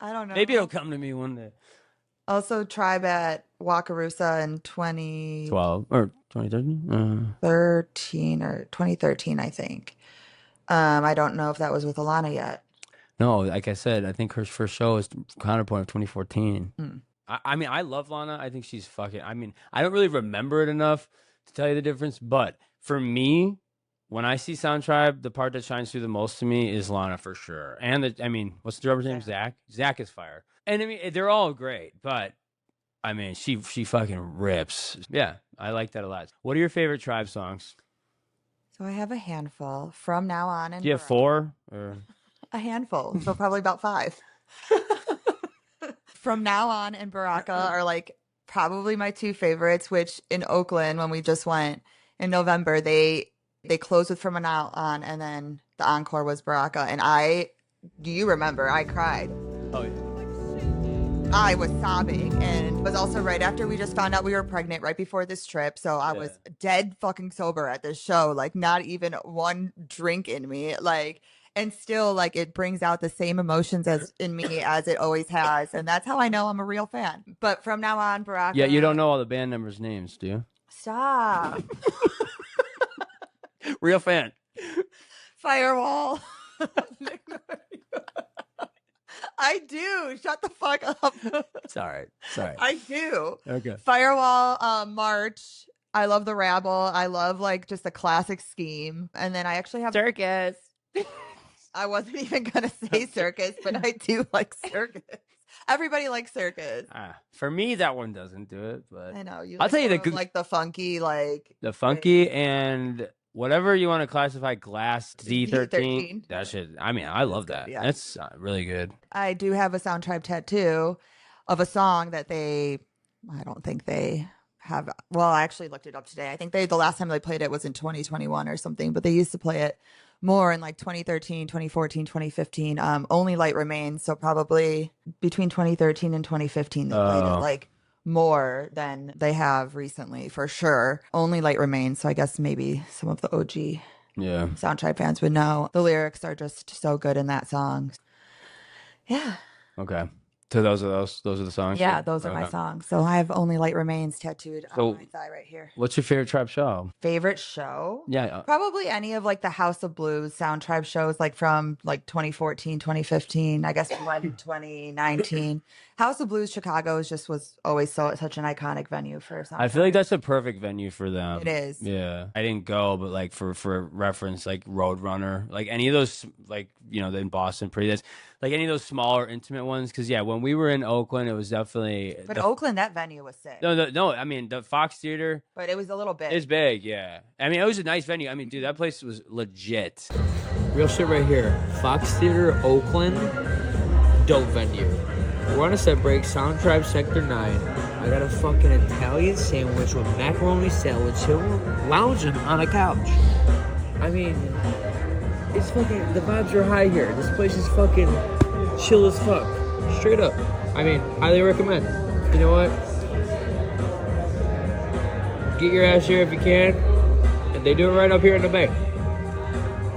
I don't know. Maybe it'll come to me one day. Also, Tribe at Wakarusa in 12 or 2013? 2013, I think. I don't know if that was with Alana yet. No, like I said, I think her first show is Counterpoint of 2014. Mm. I mean, I love Lana. I think she's fucking. I mean, I don't really remember it enough to tell you the difference. But for me, when I see Sound Tribe, the part that shines through the most to me is Lana for sure. And I mean, what's the drummer's name? Zach. Zach is fire. And I mean, they're all great. But I mean, she fucking rips. Yeah, I like that a lot. What are your favorite Tribe songs? So I have a handful from now on. And Do you have 4 or? A handful. So probably about 5. From now on and Baraka are like probably my 2 favorites, which in Oakland, when we just went in November, they closed with From Now On, and then the encore was Baraka. And you remember, I cried. Oh, yeah. I was sobbing, and it was also right after we just found out we were pregnant, right before this trip. So I was dead fucking sober at this show, like not even one drink in me, like, and still like it brings out the same emotions as in me as it always has. And that's how I know I'm a real fan. But From Now On, Baraka. Yeah, you don't know all the band members' names, do you? Stop. Real fan. Firewall. I do. Shut the fuck up. It's all right. I do. Okay. Firewall, March. I love the Rabble. I love like just a classic scheme. And then I actually have Circus. I wasn't even gonna say Circus, but I do like Circus. Everybody likes Circus. For me, that one doesn't do it, but I know you. I'll tell you the good, like the funky, like the funky and whatever you want to classify. Glass Z13. That shit. I mean, I love that. Yeah. That's really good. I do have a Sound Tribe tattoo of a song that I don't think they have. Well, I actually looked it up today. I think the last time they played it was in 2021 or something, but they used to play it more in like 2013, 2014, 2015. Only Light Remains. So probably between 2013 and 2015, they played it like more than they have recently for sure. Only Light Remains. So I guess maybe some of the OG Sound Tribe fans would know. The lyrics are just so good in that song. Yeah. Okay. So those are the songs? Yeah, those are my songs. So I have Only Light Remains tattooed on my thigh right here. What's your favorite Tribe show? Favorite show? Yeah. Probably any of like the House of Blues Sound Tribe shows, like from like 2014, 2015, I guess we went in 2019. House of Blues Chicago was always such an iconic venue for Sound I feel like that's a perfect venue for them. It is. Yeah. I didn't go, but like for reference, like Roadrunner, like any of those, like, you know, in Boston, like any of those smaller intimate ones. Because yeah, when we were in Oakland, it was definitely. But Oakland, that venue was sick. No. I mean, the Fox Theater. But it was a little bit. It's big, yeah. I mean, it was a nice venue. I mean, dude, that place was legit. Real shit right here. Fox Theater, Oakland, dope venue. We're on a set break, Sound Tribe Sector 9. I got a fucking Italian sandwich with macaroni salad, chilling, lounging on a couch. I mean, it's fucking, the vibes are high here. This place is fucking chill as fuck. Straight up. I mean, highly recommend. You know what? Get your ass here if you can. And they do it right up here in the Bay.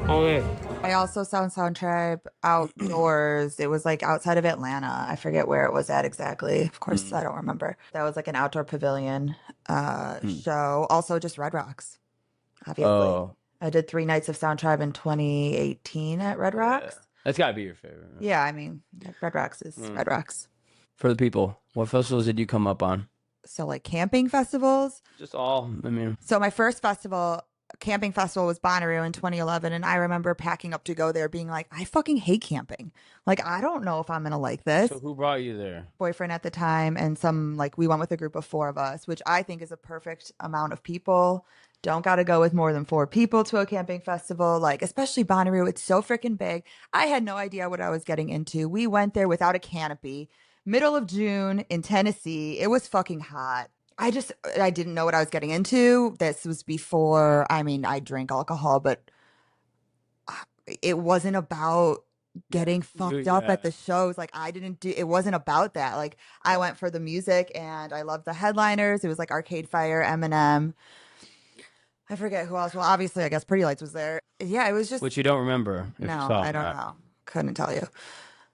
All in. I also saw Sound Tribe outdoors. It was like outside of Atlanta. I forget where it was at exactly. Of course, I don't remember. That was like an outdoor pavilion show. Also, just Red Rocks, obviously. Oh. I did 3 nights of Sound Tribe in 2018 at Red Rocks. That's got to be your favorite. Right? Yeah, I mean, Red Rocks is Red Rocks. For the people, what festivals did you come up on? So like camping festivals. Just all, I mean. So my first festival camping festival was Bonnaroo in 2011, and I remember packing up to go there, being like, I fucking hate camping. Like, I don't know if I'm gonna like this. So who brought you there? Boyfriend at the time, and we went with a group of 4 of us, which I think is a perfect amount of people. Don't got to go with more than 4 people to a camping festival, like especially Bonnaroo. It's so freaking big. I had no idea what I was getting into. We went there without a canopy, middle of June in Tennessee. It was fucking hot. I didn't know what I was getting into. This was before, I mean, I drank alcohol, but it wasn't about getting fucked up at the shows. Like, it wasn't about that. Like, I went for the music, and I loved the headliners. It was like Arcade Fire, Eminem. I forget who else. Well, obviously, I guess Pretty Lights was there. Yeah, it was just. Which you don't remember. If No, you saw I don't that. know. Couldn't tell you.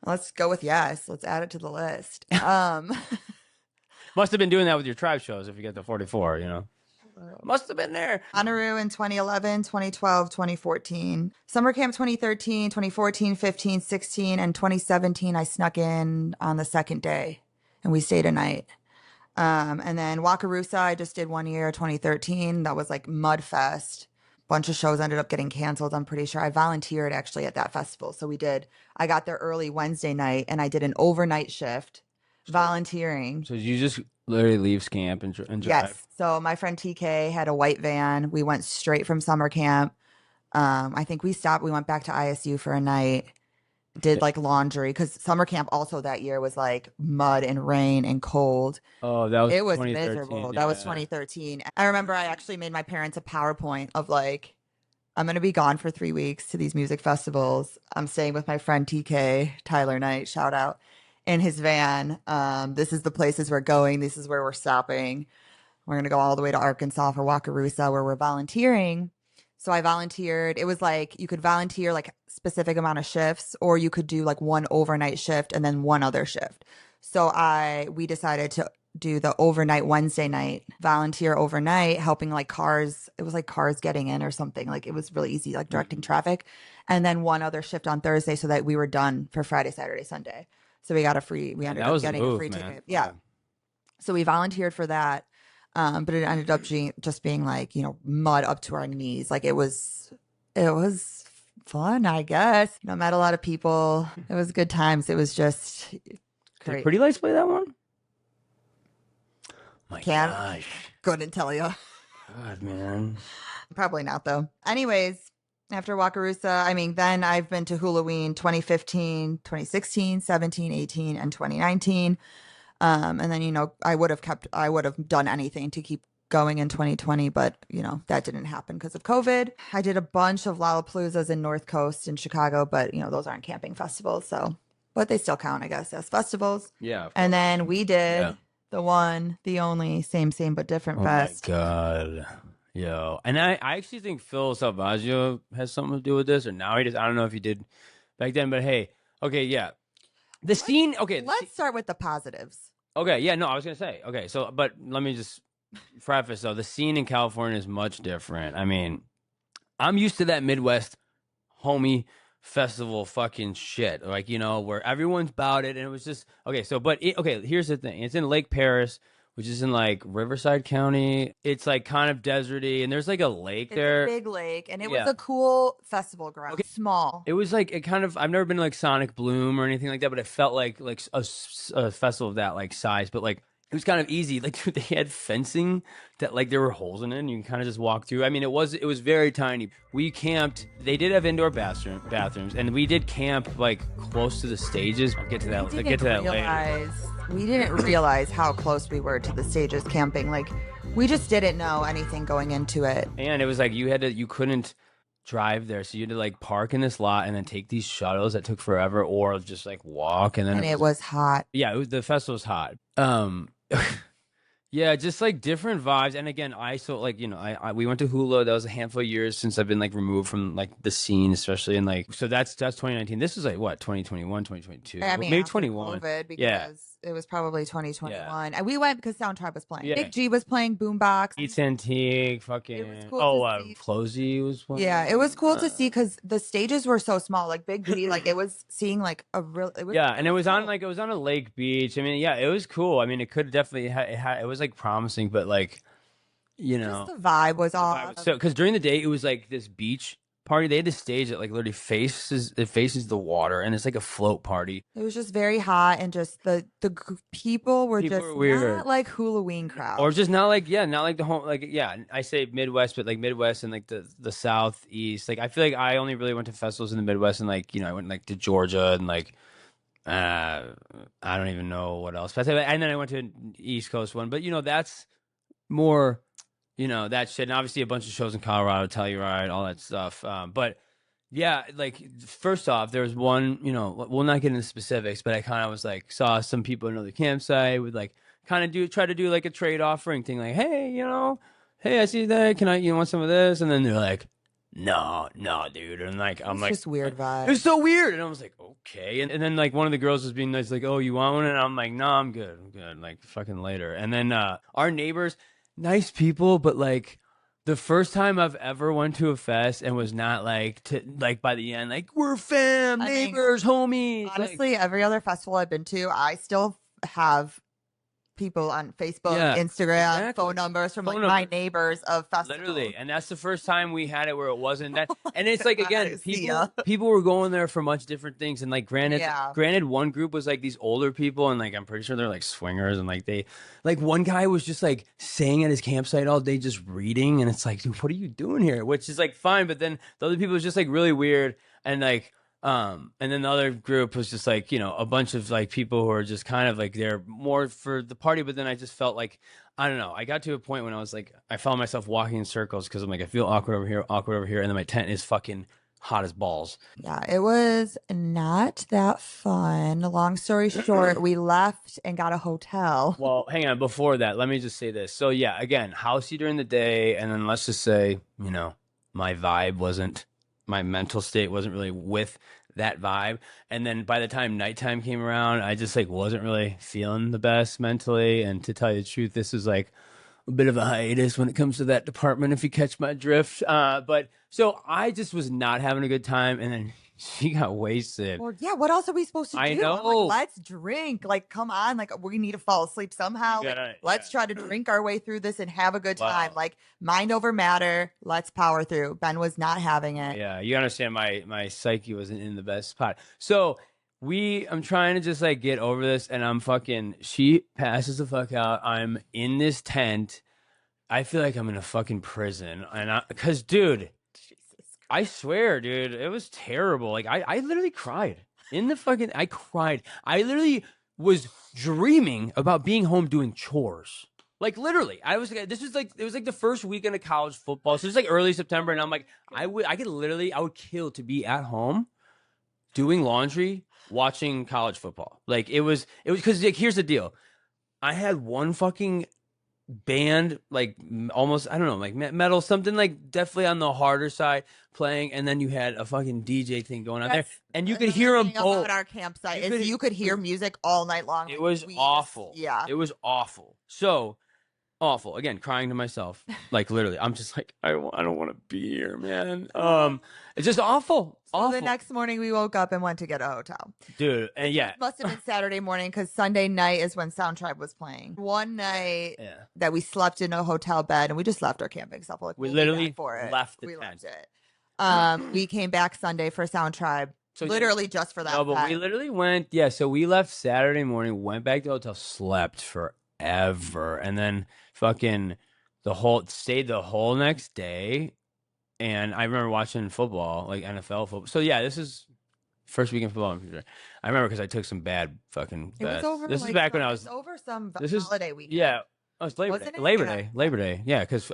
Let's go with yes. Let's add it to the list. Must have been doing that with your tribe shows if you get the 44, you know. Must have been there. Bonnaroo in 2011, 2012, 2014. Summer Camp 2013, 2014, 15, 16, and 2017, I snuck in on the second day, and we stayed a night. And then Wakarusa, I just did 1 year, 2013. That was like Mudfest. Bunch of shows ended up getting canceled, I'm pretty sure. I volunteered actually at that festival. So I got there early Wednesday night, and I did an overnight shift volunteering. So you just literally leave camp and drive? Yes. So my friend TK had a white van. We went straight from summer camp. I think we went back to ISU for a night, did like laundry, because summer camp also that year was like mud and rain and cold. Oh, that was It was 2013, miserable. That was 2013. I remember I actually made my parents a PowerPoint of like, I'm going to be gone for 3 weeks to these music festivals. I'm staying with my friend TK, Tyler Knight, shout out, in his van. This is the places we're going. This is where we're stopping. We're going to go all the way to Arkansas for Wakarusa, where we're volunteering. So I volunteered. It was like you could volunteer like specific amount of shifts, or you could do like one overnight shift and then one other shift. So we decided to do the overnight Wednesday night, volunteer overnight, helping like cars. It was like cars getting in or something. Like it was really easy, like directing traffic. And then one other shift on Thursday so that we were done for Friday, Saturday, Sunday. So we ended up getting a free ticket. Yeah. So we volunteered for that. But it ended up just being like, mud up to our knees. Like it was fun, I guess. I met a lot of people. It was good times. It was just great. Did Pretty Lights play that one? My gosh. Couldn't tell you. God, man. Probably not, though. Anyways, after Wakarusa, then I've been to Hulaween 2015, 2016, 17, 18, and 2019. And then, I would have done anything to keep going in 2020, but that didn't happen because of COVID. I did a bunch of Lollapaloozas in North Coast in Chicago, but those aren't camping festivals, but they still count, I guess, as festivals. Yeah. And then we did the one, the only, same but different fest. Oh my God. Yo. And I actually think Phil Salvaggio has something to do with this, or now he does. I don't know if he did back then, but hey, okay, yeah. The scene, okay. Let's start with the positives. Okay, yeah, no, I was going to say, okay, so, but let me just preface, though, the scene in California is much different. I'm used to that Midwest homie festival fucking shit, like, where everyone's about it, and it was just, okay, so, here's the thing, it's in Lake Paris, which is in, like, Riverside County. It's, like, kind of deserty, and there's, like, a lake there. It's a big lake, and it was a cool festival ground. Okay. Small. It was, like, I've never been to, like, Sonic Bloom or anything like that, but it felt like a festival of that, like, size. But, like, it was kind of easy. Like, they had fencing that, like, there were holes in it, and you can kind of just walk through. It was very tiny. We camped. They did have indoor bathrooms, and we did camp, like, close to the stages. I'll get to that later. We didn't realize how close we were to the stages camping. Like, we just didn't know anything going into it. And it was like you couldn't drive there, so you had to like park in this lot and then take these shuttles that took forever, or just like walk. And it was hot. Yeah, the festival was hot. Yeah, just like different vibes. And again, we went to Hula. That was a handful of years since I've been like removed from like the scene, especially in like, so that's 2019. This is like what, 2021, 2022, maybe 21. COVID, because it was probably 2021. And we went because Sound Tribe was playing. Big G was playing Boombox. Eats Antique, fucking. It was cool Flosy was one. Yeah, it was cool to see because the stages were so small. Like Big G, like it was seeing like a real. And it was on a lake beach. It was cool. It could definitely it was like promising, but like you Just know, the vibe was the vibe off. was- so because during the day it was like this beach party. They had this stage that like literally faces the water, and it's like a float party. It was just very hot, and just the people were People just were weird. not like Hulaween crowd. Or just not like not like the home I say Midwest, but like Midwest and like the Southeast. Like I feel like I only really went to festivals in the Midwest, and like I went like to Georgia and like I don't even know what else. But and then I went to an East Coast one, but that's more that shit. And obviously a bunch of shows in Colorado, Telluride, all that stuff. But yeah, like first off, there was one, we'll not get into specifics, but I kind of was like saw some people in another campsite would like kind of try to do like a trade offering thing, like, hey, hey, I see that. Can I want some of this? And then they're like, no, dude. And like I'm It's like just weird vibe. it was so weird. And I was like, okay. And then like one of the girls was being nice, like, oh, you want one? And I'm like, no, I'm good. Like fucking later. And then our neighbors, nice people, but like the first time I've ever went to a fest and was not like by the end, like we're fam, I mean, neighbors, homies. Like, Honestly, every other festival I've been to, I still have people on Facebook, Yeah, Instagram, exactly. phone numbers from Phone like my numbers. neighbors of festivals. literally, and that's the first time we had it where it wasn't that. And it's like again, See ya. people were going there for much different things. And like Yeah. granted, one group was like these older people, and like I'm pretty sure they're like swingers, and like they, like one guy was just like staying at his campsite all day just reading, and it's like, dude, what are you doing here? Which is like fine, but then the other people was just like really weird, and like. And then the other group was just like, a bunch of like people who are just kind of like they're more for the party. But then I just felt like, I don't know. I got to a point when I was like, I found myself walking in circles because I'm like, I feel awkward over here. And then my tent is fucking hot as balls. Yeah, it was not that fun. Long story short, we left and got a hotel. Well, hang on. Before that, let me just say this. So yeah, again, housey during the day. And then let's just say, my mental state wasn't really with that vibe. And then by the time nighttime came around, I just like wasn't really feeling the best mentally. And to tell you the truth, this is like a bit of a hiatus when it comes to that department, if you catch my drift. But so I just was not having a good time. And then she got wasted. Well, yeah, what else are we supposed to do? I I'm know. like, let's drink. Like, come on. Like, we need to fall asleep somehow. Like, let's try to drink our way through this and have a good time. Wow. Like, mind over matter. Let's power through. Ben was not having it. Yeah, you understand my psyche wasn't in the best spot. So I'm trying to just like get over this, and she passes the fuck out. I'm in this tent. I feel like I'm in a fucking prison. Because dude, I swear, dude, it was terrible. Like I literally cried I cried. I literally was dreaming about being home doing chores. Like literally, it was like the first weekend of college football. So it was like early September, and I'm like, I would kill to be at home doing laundry, watching college football. Like it was because like here's the deal. I had one fucking band, like almost, I don't know, like metal, something like definitely on the harder side playing, and then you had a fucking DJ thing going on there, and you could hear them both. About our campsite you could hear music all night long. It was awful. Yeah, it was awful. So awful. Again, crying to myself, like literally. I'm just like, I don't want to be here, man. It's just awful. So awful. the next morning we woke up and went to get a hotel. Dude, and yeah. It must have been Saturday morning because Sunday night is when Sound Tribe was playing. One night that we slept in a hotel bed and we just left our camping stuff. Like, we literally left the we tent. Left it. We came back Sunday for Sound Tribe. So literally just for that. No, but we literally went, so we left Saturday morning, went back to the hotel, slept forever, and then fucking stayed the whole next day. And I remember watching football, like NFL football. So yeah, this is first weekend football. I remember because I took some bad fucking bets. This is back when I was over some holiday weekend. Yeah, it was Labor Day. Yeah, because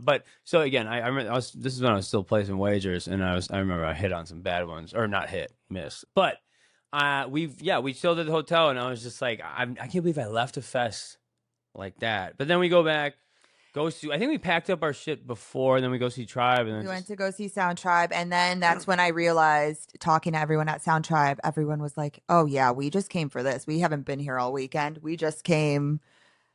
but so again, I remember this is when I was still placing wagers, and I remember I hit on some bad ones, or not hit, missed. But we chilled at the hotel, and I was just like, I can't believe I left a fest like that. But then we go back. I think we packed up our shit before, and then we go see Tribe. And then we went to go see Sound Tribe, and then that's when I realized, talking to everyone at Sound Tribe, everyone was like, "Oh yeah, we just came for this. We haven't been here all weekend. We just came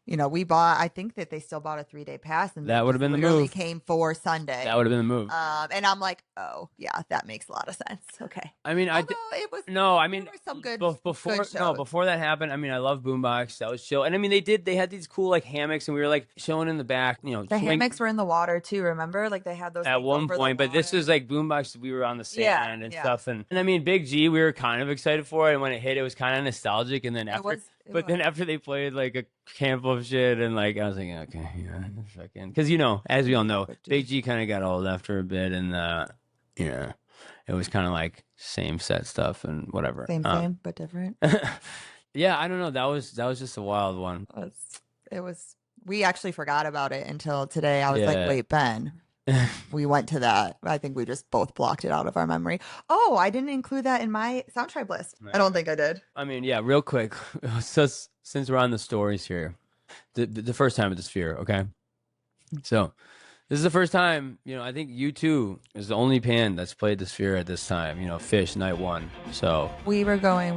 we bought, I think that they still bought a 3-day pass, and That would have been the literally move. came for Sunday. That would have been the move. And I'm like, oh yeah, that makes a lot of sense. Okay. I mean, Although it was no, I there mean, were some good before good shows. before that happened, I mean, I love Boombox. That was chill, and I mean, they had these cool like hammocks, and we were like chilling in the back, The swing- hammocks were in the water too. Remember, like they had those at things one over the point, but this water. was like Boombox. We were on the sand and yeah. stuff, and I mean, Big G, we were kind of excited for it, and when it hit, it was kind of nostalgic, and then after. But then after they played like a camp of shit and like I was like, okay, yeah, fucking, because as we all know, Big G kind of got old after a bit, and it was kind of like same set stuff and whatever. Same, but different. Yeah, I don't know. That was just a wild one. It was. We actually forgot about it until today. I was like, wait, Ben. We went to that. I think we just both blocked it out of our memory. Oh, I didn't include that in my Sound Tribe list. I don't think I did. I mean, yeah, real quick. Since we're on the stories here, the first time at the Sphere, okay? So this is the first time, I think U2 is the only band that's played the Sphere at this time, Fish, night one. So we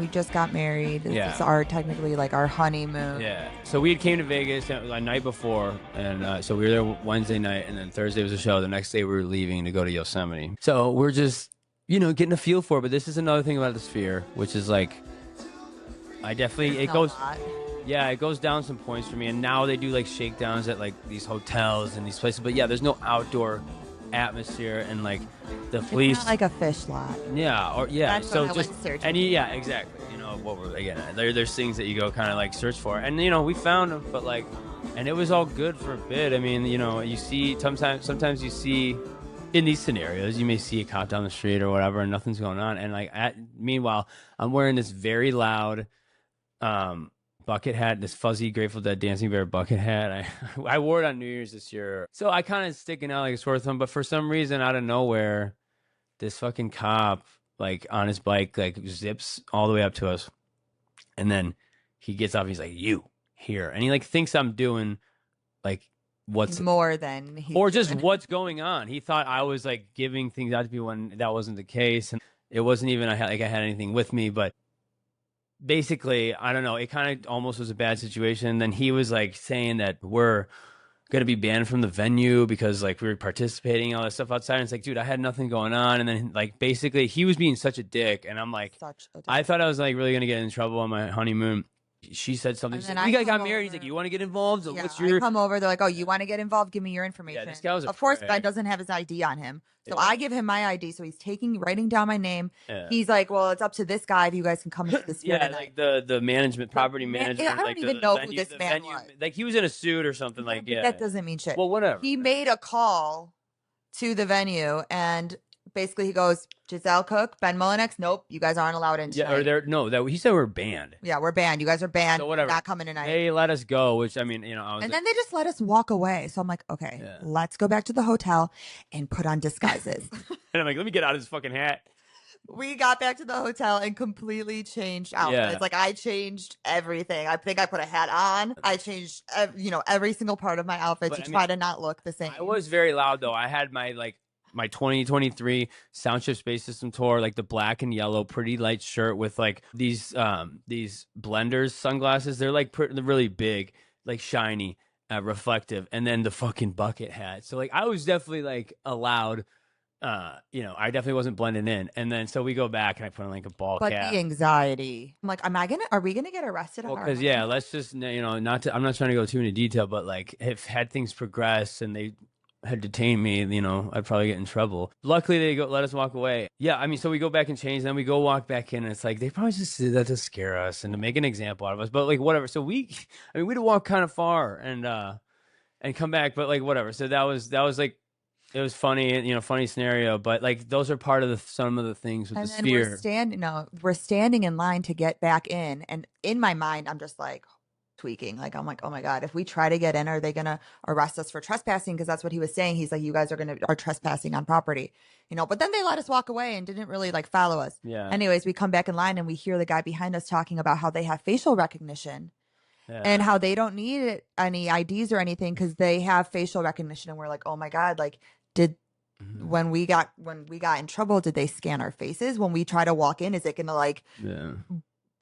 just got married. This is technically like our honeymoon. Yeah. So we came to Vegas the night before, and so we were there Wednesday night, and then Thursday was the show. The next day we were leaving to go to Yosemite. So we're just, getting a feel for it. But this is another thing about the Sphere, which is like, it goes down some points for me. And now they do like shakedowns at like these hotels and these places. But yeah, there's no outdoor atmosphere, and like the police. It's not like a Fish lot. Yeah, That's so what I just went searching. exactly. What we're again. There's things that you go kind of like search for, and we found them, but like, and it was all good for a bit. I mean, you see sometimes you see. In these scenarios, you may see a cop down the street or whatever, and nothing's going on. And like, meanwhile, I'm wearing this very loud bucket hat, this fuzzy Grateful Dead Dancing Bear bucket hat. I wore it on New Year's this year, so I kind of sticking out like a sore thumb. But for some reason, out of nowhere, this fucking cop, like on his bike, like zips all the way up to us, and then he gets off. He's like, "You here?" And he like thinks I'm doing like. What's more than just what's going on. He thought I was like giving things out to people when that wasn't the case, and it wasn't even I had anything with me. But basically, I don't know. It kind of almost was a bad situation. Then he was like saying that we're gonna be banned from the venue because like we were participating all that stuff outside. And it's like, dude, I had nothing going on. And then like basically he was being such a dick, and I'm like, I thought I was like really gonna get in trouble on my honeymoon. She said something. She's like, we got married. He's like, you want to get involved? So what's your? I come over. They're like, oh, you want to get involved? Give me your information. Yeah, this guy was of course, Ben doesn't have his ID on him. So I give him my ID. So he's writing down my name. Yeah. He's like, well, it's up to this guy if you guys can come to the Sphere tonight. Like the management, property management. I don't even know who this man was. Like he was in a suit or something. Like that doesn't mean shit. Well, whatever. He made a call to the venue, and basically he goes, Giselle Cook, Ben Mullinex, nope, you guys aren't allowed in tonight. He said we're banned. Yeah, we're banned. You guys are banned. So whatever. Not coming tonight. They let us go, which I mean, and then they just let us walk away. So I'm like, okay, let's go back to the hotel and put on disguises. And I'm like, let me get out of this fucking hat. We got back to the hotel and completely changed outfits. Yeah. Like I changed everything. I think I put a hat on. I changed, every single part of my outfit to try to not look the same. I was very loud though. I had my 2023 Soundchip Space System tour, like the black and yellow pretty light shirt with like these blenders sunglasses. They're like they're really big, like shiny, reflective, and then the fucking bucket hat. So like I was definitely like allowed. I definitely wasn't blending in. And then so we go back and I put on like a ball cap. But the anxiety. I'm like, are we gonna get arrested? Well, because let's just I'm not trying to go too into detail, but like if had things progressed and they had detained me, I'd probably get in trouble. Luckily, they let us walk away. Yeah, I mean, so we go back and change, then we go walk back in, and it's like they probably just did that to scare us and to make an example out of us. But like whatever. So we'd walk kind of far and come back, but like whatever. So that was like it was funny, funny scenario. But like those are part of some of the things with the Sphere. We're standing in line to get back in, and in my mind, I'm just like. Tweaking. Like, I'm like, oh my God, if we try to get in, are they going to arrest us for trespassing? Because that's what he was saying. He's like, you guys are trespassing on property, but then they let us walk away and didn't really like follow us. Yeah. Anyways, we come back in line and we hear the guy behind us talking about how they have facial recognition and how they don't need any IDs or anything because they have facial recognition. And we're like, oh my God, like when we got in trouble, did they scan our faces when we try to walk in? Is it going to like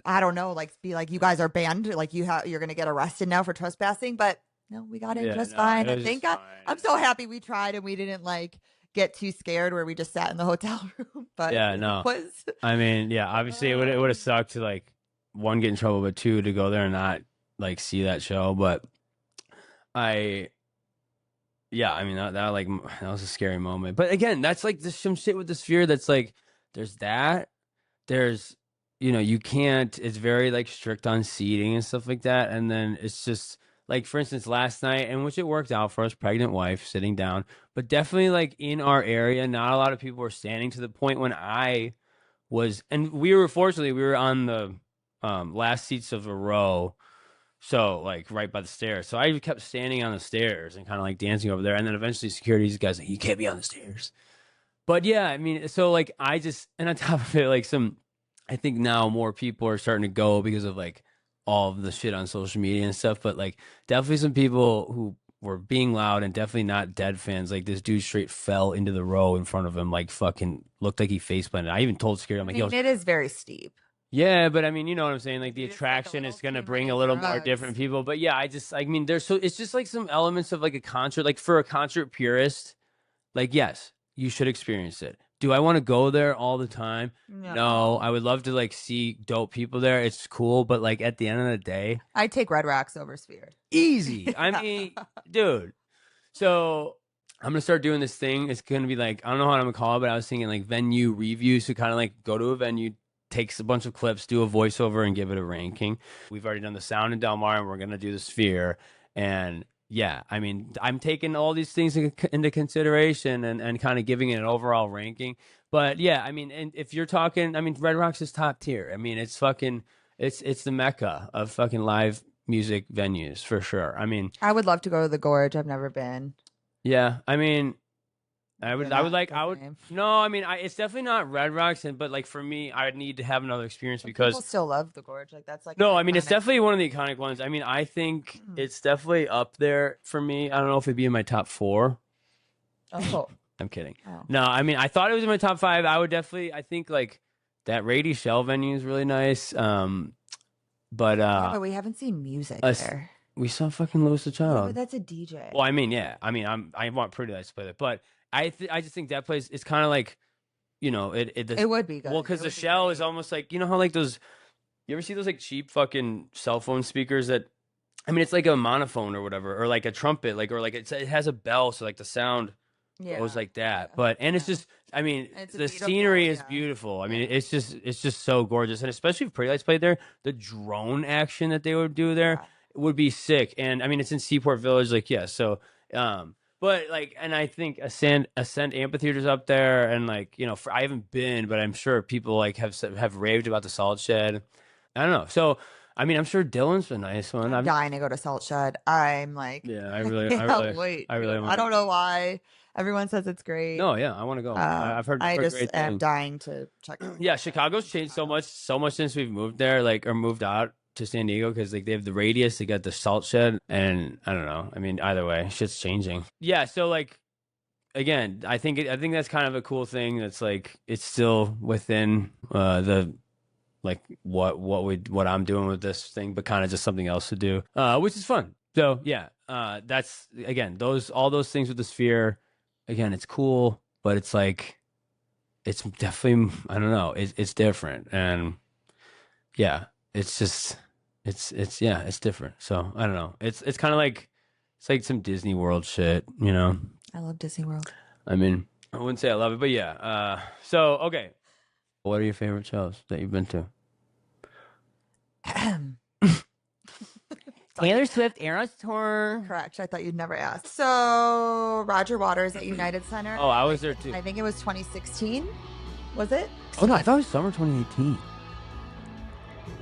I don't know, like be like, you guys are banned, like you're gonna get arrested now for trespassing. But no, we got in just fine. I think I'm so happy we tried and we didn't like get too scared where we just sat in the hotel room. But Yeah, no. it was I mean, yeah, obviously it would have sucked to like one get in trouble, but two to go there and not like see that show. But yeah, I mean that like that was a scary moment. But again, that's like there's some shit with the Sphere that's like there's you can't. It's very like strict on seating and stuff like that, and then it's just like for instance last night, in which it worked out for us, pregnant wife sitting down, but definitely like in our area, not a lot of people were standing to the point when I was, and we were on the last seats of a row. So like right by the stairs. So I kept standing on the stairs and kind of like dancing over there. And then eventually security's guys like, you can't be on the stairs. But yeah, I mean, so like and on top of it, like I think now more people are starting to go because of like all of the shit on social media and stuff. But like definitely some people who were being loud and definitely not Dead fans. Like this dude straight fell into the row in front of him, like fucking looked like he face planted. I even told security, I'm like, it is very steep. Yeah, but I mean, you know what I'm saying? Like the It's like a attraction little is going to too bring many a little more drugs. different people. But yeah, I mean, it's just like some elements of like a concert. Like for a concert purist, like, yes, you should experience it. Do I want to go there all the time? No, I would love to like see dope people there. It's cool. But like at the end of the day, I'd take Red Rocks over Sphere. easy. I mean, dude. So I'm going to start doing this thing. It's going to be like, I don't know what I'm going to call it, but I was thinking like venue reviews. So kind of like go to a venue, takes a bunch of clips, do a voiceover, and give it a ranking. We've already done the Sound in Del Mar, and we're going to do the Sphere. And yeah, I mean, I'm taking all these things into consideration and kind of giving it an overall ranking. But yeah, I mean, and if you're talking, I mean, Red Rocks is top tier. I mean, it's fucking, it's the mecca of fucking live music venues for sure. I mean, I would love to go to the Gorge. I've never been. yeah, I mean, I would Name. no, I mean, it's definitely not Red Rocks, but like for me, I would need to have another experience But because people still love the Gorge. Like that's like no, I mean, it's iconic. definitely one of the iconic ones. I mean, I think it's definitely up there for me. I don't know if it'd be in my top 4. Oh, I'm kidding. Oh. No, I mean, I thought it was in my top 5. I would definitely, I think like that Rady Shell venue is really nice. But yeah, but we haven't seen music us- there. we saw fucking Lewis the Yeah, Child. but that's a DJ. Well, I mean, yeah. I mean, I want Pretty Lights to play that, but I just think that place is kind of like, you know, It would be good. well, because It the would be shell is great. almost like, you know how like those, you ever see those like cheap fucking cell phone speakers that, I mean, it's like a monophone or whatever, or like a trumpet, like, or like it has a bell, so like the sound goes like that. yeah, But, and it's just, I mean, It's a the beautiful- scenery is yeah. beautiful. I mean, it's just so gorgeous. And especially if Pretty Lights played there, the drone action that they would do there would be sick. And I mean, it's in Seaport Village, like, yeah. So, but like, and I think Ascent Amphitheater's up there, and like, you know, I haven't been, but I'm sure people like have raved about the Salt Shed. I don't know. So, I mean, I'm sure Dylan's a nice one. I'm dying to go to Salt Shed. I'm like, Yeah, I I really wait. I really want. I don't know why. Everyone says it's great. No, yeah, I want to go. I've heard. I just great am things. dying to check. it out. Yeah, Chicago's changed so much since we've moved there, like, or moved out to San Diego, because like they have the Radius, they got the Salt Shed, and I don't know. I mean, either way, shit's changing. Yeah, so like, again, I think that's kind of a cool thing. That's like it's still within the like what I'm doing with this thing, but kind of just something else to do, which is fun. So yeah, that's again all those things with the Sphere. Again, it's cool, but it's like it's definitely, I don't know, it's different, and yeah, it's just it's different. So I don't know, it's kind of like it's like some Disney World shit, you know. I love Disney World. I mean, I wouldn't say I love it, but yeah. So okay, what are your favorite shows that you've been to? Taylor Swift Eras Tour. Correct. I thought you'd never ask. So Roger Waters at United Center. Oh, I was there too. I think it was 2016. Was it? Oh no, I thought it was summer 2018.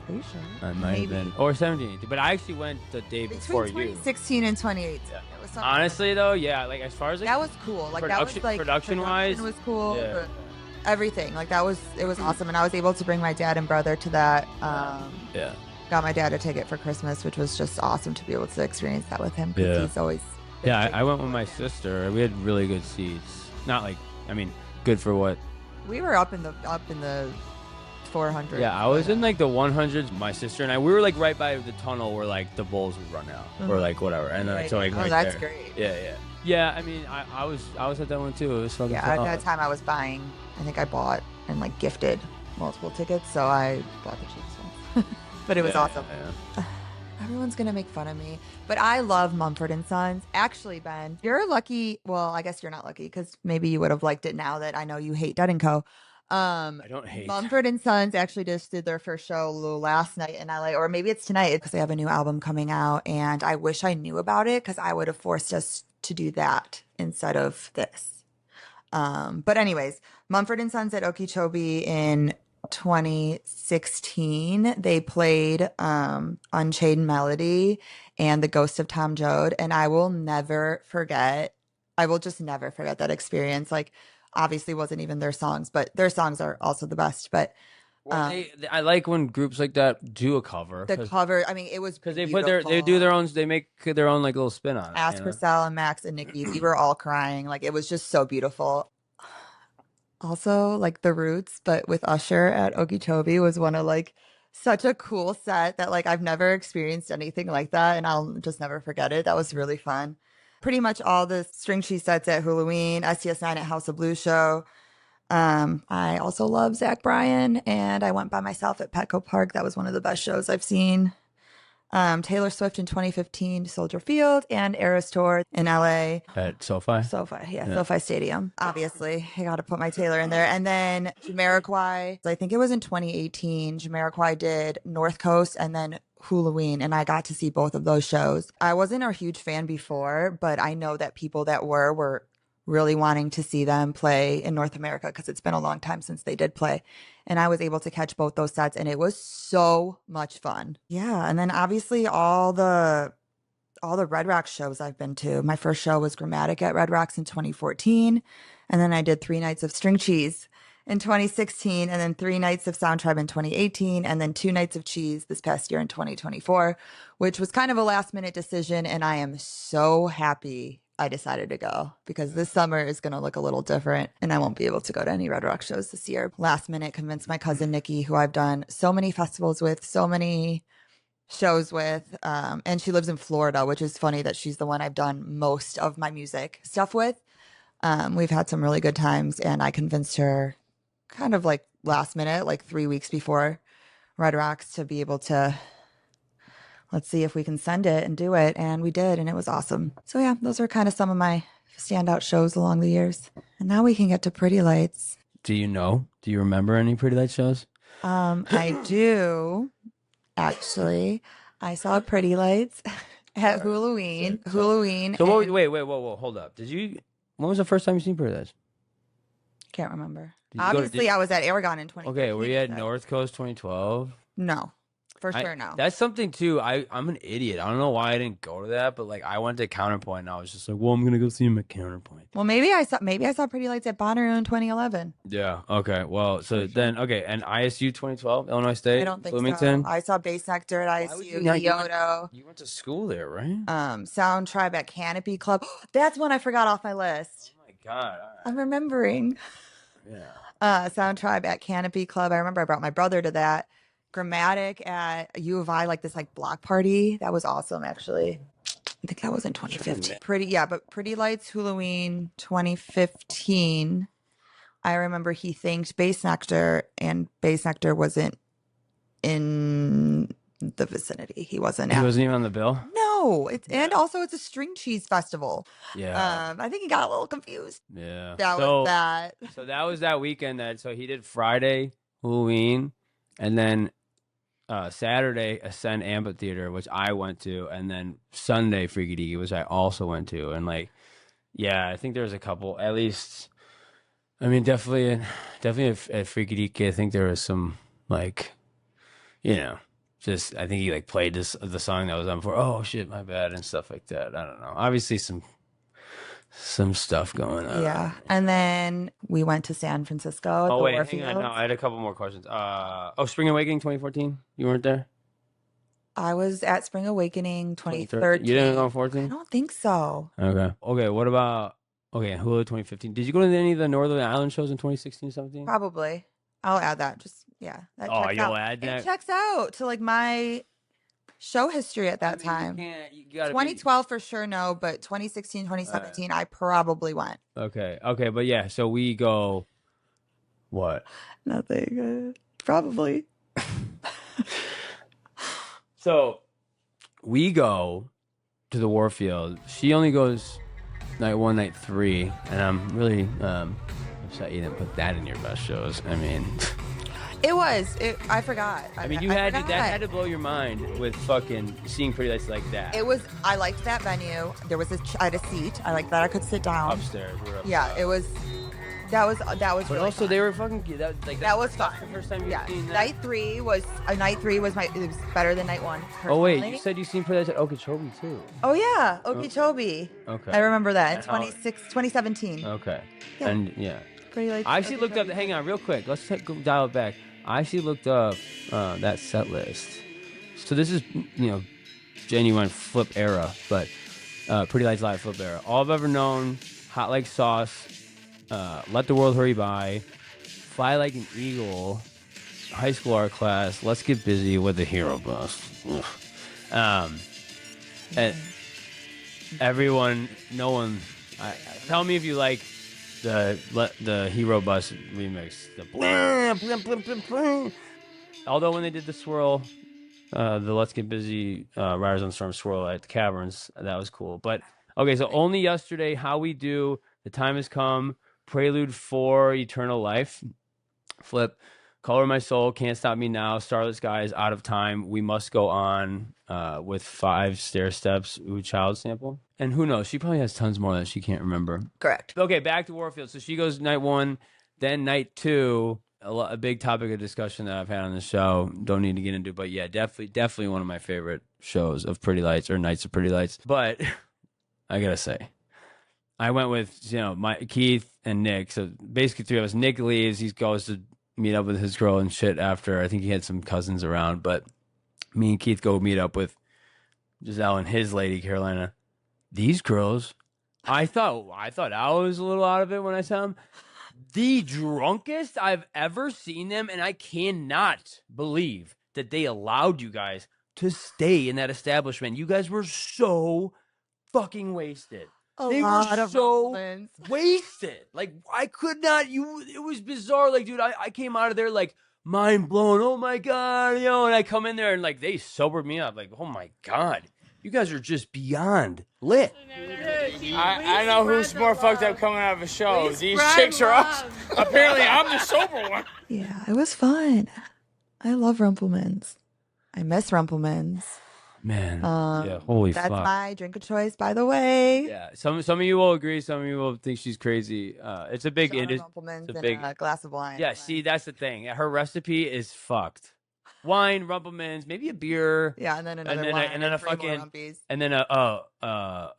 Are you sure? I might have been, or 17, 18, but I actually went the day before Between you. 2016 and 2018. Yeah. It was something Honestly though, yeah, like as far as like that was cool. Like that was like production-wise, was cool. yeah. but Everything like it was awesome, and I was able to bring my dad and brother to that. Yeah. Got my dad a ticket for Christmas, which was just awesome to be able to experience that with him. 'Cause Yeah. he's always Yeah, I went with my sister. We had really good seats. Not like, I mean, good for what? we were up in the 400. Yeah, I was in like the 100s. My sister and I, we were like right by the tunnel where like the bulls would run out or like whatever. And then so like Oh, right that's there. great. Yeah. Yeah, I mean, I was at that one too. It was fucking Yeah, at fun. that time I was buying, I think I bought and like gifted multiple tickets, so I bought the cheapest ones. But it was awesome. Yeah. Everyone's gonna make fun of me, but I love Mumford and Sons. Actually, Ben, you're lucky. Well, I guess you're not lucky because maybe you would have liked it now that I know you hate Dead and Co. I don't hate Mumford and Sons actually just did their first show last night in LA, or maybe it's tonight because they have a new album coming out. And I wish I knew about it because I would have forced us to do that instead of this. But anyways, Mumford and Sons at Okeechobee in 2016, they played Unchained Melody and The Ghost of Tom Joad, and I will just never forget that experience. Like, obviously wasn't even their songs, but their songs are also the best. But I like when groups like that do a cover. the cover, I mean, it was because they do their own, they make their own like little spin on it. Ask for Sal and Max and Nikki. We were all crying. Like, it was just so beautiful. Also, like The Roots, but with Usher at Okeechobee was one of like such a cool set that like I've never experienced anything like that, and I'll just never forget it. That was really fun. Pretty much all the string cheese sets at Hulaween, STS9 at House of Blues show. I also love Zach Bryan, and I went by myself at Petco Park. That was one of the best shows I've seen. Taylor Swift in 2015, Soldier Field, and Eras Tour in LA. At SoFi? SoFi Stadium. Obviously, I got to put my Taylor in there. And then Jamiroquai, I think it was in 2018, Jamiroquai did North Coast and then Hulaween, and I got to see both of those shows. I wasn't a huge fan before, but I know that people that were really wanting to see them play in North America because it's been a long time since they did play. And I was able to catch both those sets, and it was so much fun. Yeah, and then obviously all the Red Rocks shows I've been to. My first show was Grammatic at Red Rocks in 2014, and then I did 3 nights of String Cheese in 2016, and then 3 nights of Sound Tribe in 2018, and then 2 nights of Cheese this past year in 2024, which was kind of a last minute decision, and I am so happy I decided to go because this summer is going to look a little different and I won't be able to go to any Red Rock shows this year. Last minute convinced my cousin Nikki, who I've done so many festivals with, so many shows with, and she lives in Florida, which is funny that she's the one I've done most of my music stuff with. We've had some really good times, and I convinced her kind of like last minute, like 3 weeks before Red Rocks, to be able to let's see if we can send it and do it. And we did, and it was awesome. So yeah, those are kind of some of my standout shows along the years. And now we can get to Pretty Lights. Do you remember any Pretty Lights shows? I do. Actually, I saw Pretty Lights at Hulaween. So wait, whoa, hold up. When was the first time you seen Pretty Lights? Can't remember. Obviously, I was at Aragon in 2015. Okay, were you at North Coast 2012? No. For sure, no. That's something too. I'm an idiot. I don't know why I didn't go to that, but like I went to Counterpoint and I was just like, well, I'm gonna go see him at Counterpoint. Well, maybe I saw Pretty Lights at Bonnaroo in 2011. Yeah. Okay. Well, so then and ISU 2012, Illinois State. I don't think Bloomington. so. I saw Bass Nectar at ISU, Yodo. You went to school there, right? Sound Tribe at Canopy Club. That's one I forgot off my list. Oh my god. I'm remembering. Yeah. Sound Tribe at Canopy Club. I remember I brought my brother to that. Grammatic at U of I, like this like block party. That was awesome, actually. I think that was in 2015. But Pretty Lights Hulaween 2015. I remember he thanked Bass Nectar, and Bass Nectar wasn't in the vicinity. He wasn't even on the bill. No, it's a string cheese festival. Yeah. I think he got a little confused. Yeah. That was that. So that was that weekend so he did Friday Halloween, and then Saturday Ascend Amphitheater, which I went to, and then Sunday Freaky Deaky, which I also went to, and like, yeah, I think there was a couple, at least. I mean, definitely at Freaky Deaky, I think there was some like, just I think he like played the song that was on for oh shit my bad and stuff like that. I don't know. Obviously some stuff going on. Yeah. And then we went to San Francisco. Oh, wait, hang on. No, I had a couple more questions. Spring Awakening 2014? You weren't there? I was at Spring Awakening 2013. You didn't go in 14? I don't think so. Okay, what about, Hulu 2015? Did you go to any of the Northern Island shows in 2016 or something? Probably. I'll add that. Just, Yeah, that Oh, checks you'll out. add that? It checks out to like my show history at that time. You gotta 2012 for sure, no, but 2016, 2017, I probably went. Okay, but yeah, so we go. What? Nothing. Probably. So we go to the Warfield. She only goes night 1, night 3, and I'm really upset you didn't put that in your best shows. I mean, It was. I forgot. I mean, that had to blow your mind with fucking seeing Pretty Lights like that. It was. I liked that venue. There was I had a seat. I liked that I could sit down. Upstairs. We were up Yeah, it was. That was. But really also, fun. they were fucking. That was fun. The first time you've Yeah, seen that. night 3 was it was better than night 1. Oh wait, personally. you said you seen Pretty Lights at Okeechobee too. Oh yeah, Okeechobee. Okay. I remember that. And how- 2017. Okay. Yeah. And yeah. Pretty like. I actually looked up. Hang on, real quick. Let's dial it back. I actually looked up that set list. So this is genuine flip era, but Pretty Lights Live flip era. All I've ever known, Hot Like Sauce, Let the World Hurry By, Fly Like an Eagle, High School Art Class, Let's Get Busy with the Hero Bus. And everyone, no one. Tell me if you like the Hero Bus remix. The blam, blam, blam, blam, blam. Although when they did the swirl, the Let's Get Busy Riders on the Storm swirl at the Caverns, that was cool. But okay, so only yesterday, How We Do, The Time Has Come, Prelude for Eternal Life, Flip, Color My Soul, Can't Stop Me Now, Starless Skies, Out of Time, We Must Go On, with 5 Stair Steps, Ooh Child sample. And who knows? She probably has tons more that she can't remember. Correct. Okay, back to Warfield. So she goes night 1, then night 2. A big topic of discussion that I've had on the show. Don't need to get into, but yeah, definitely one of my favorite shows of Pretty Lights or Nights of Pretty Lights. But I gotta say, I went with my Keith and Nick. So basically 3 of us. Nick leaves. He goes to meet up with his girl and shit after. I think he had some cousins around, but me and Keith go meet up with Giselle and his lady Carolina. These girls, I thought I was a little out of it when I saw them. The drunkest I've ever seen them, and I cannot believe that they allowed you guys to stay in that establishment. You guys were so fucking wasted. They were so wasted. Like, I could not. It was bizarre. Like, dude, I came out of there like mind blown. Oh my god, and I come in there and like they sobered me up. Like, oh my god. You guys are just beyond lit. I know who's more fucked up coming out of a show. These chicks are us. Apparently, I'm the sober one. Yeah, it was fun. I love Rumplemans. I miss Rumplemans. Man, yeah, holy that's fuck. That's my drink of choice, by the way. Yeah, some of you will agree. Some of you will think she's crazy. It's a big Rumplemans and a glass of wine. Yeah, see, that's the thing. Her recipe is fucked. Wine, Rumplemans, maybe a beer. Yeah, and then another wine, and then a fucking, and then a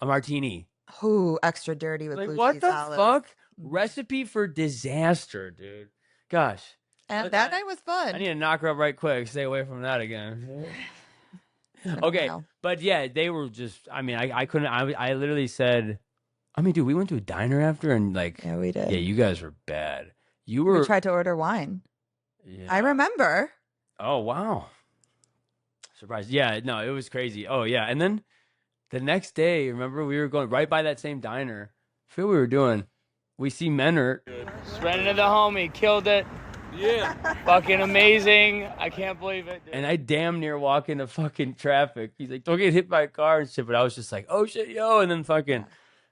martini. Ooh, extra dirty with like, blue what cheese the olives. fuck? Recipe for disaster, dude. Gosh. And that night was fun. I need to knock her up right quick. Stay away from that again. Okay, but yeah, they were just. I mean, I couldn't. I literally said, I mean, dude, we went to a diner after, and like, yeah, we did. Yeah, you guys were bad. We tried to order wine. Yeah. I remember. Oh wow! Surprised. Yeah, no, it was crazy. Oh yeah, and then the next day, remember we were going right by that same diner. I forget what we were doing. We see Menert. Ran into the homie, killed it. Yeah. Fucking amazing. I can't believe it. Dude. And I damn near walk into fucking traffic. He's like, don't get hit by a car and shit. But I was just like, oh shit, yo. And then fucking,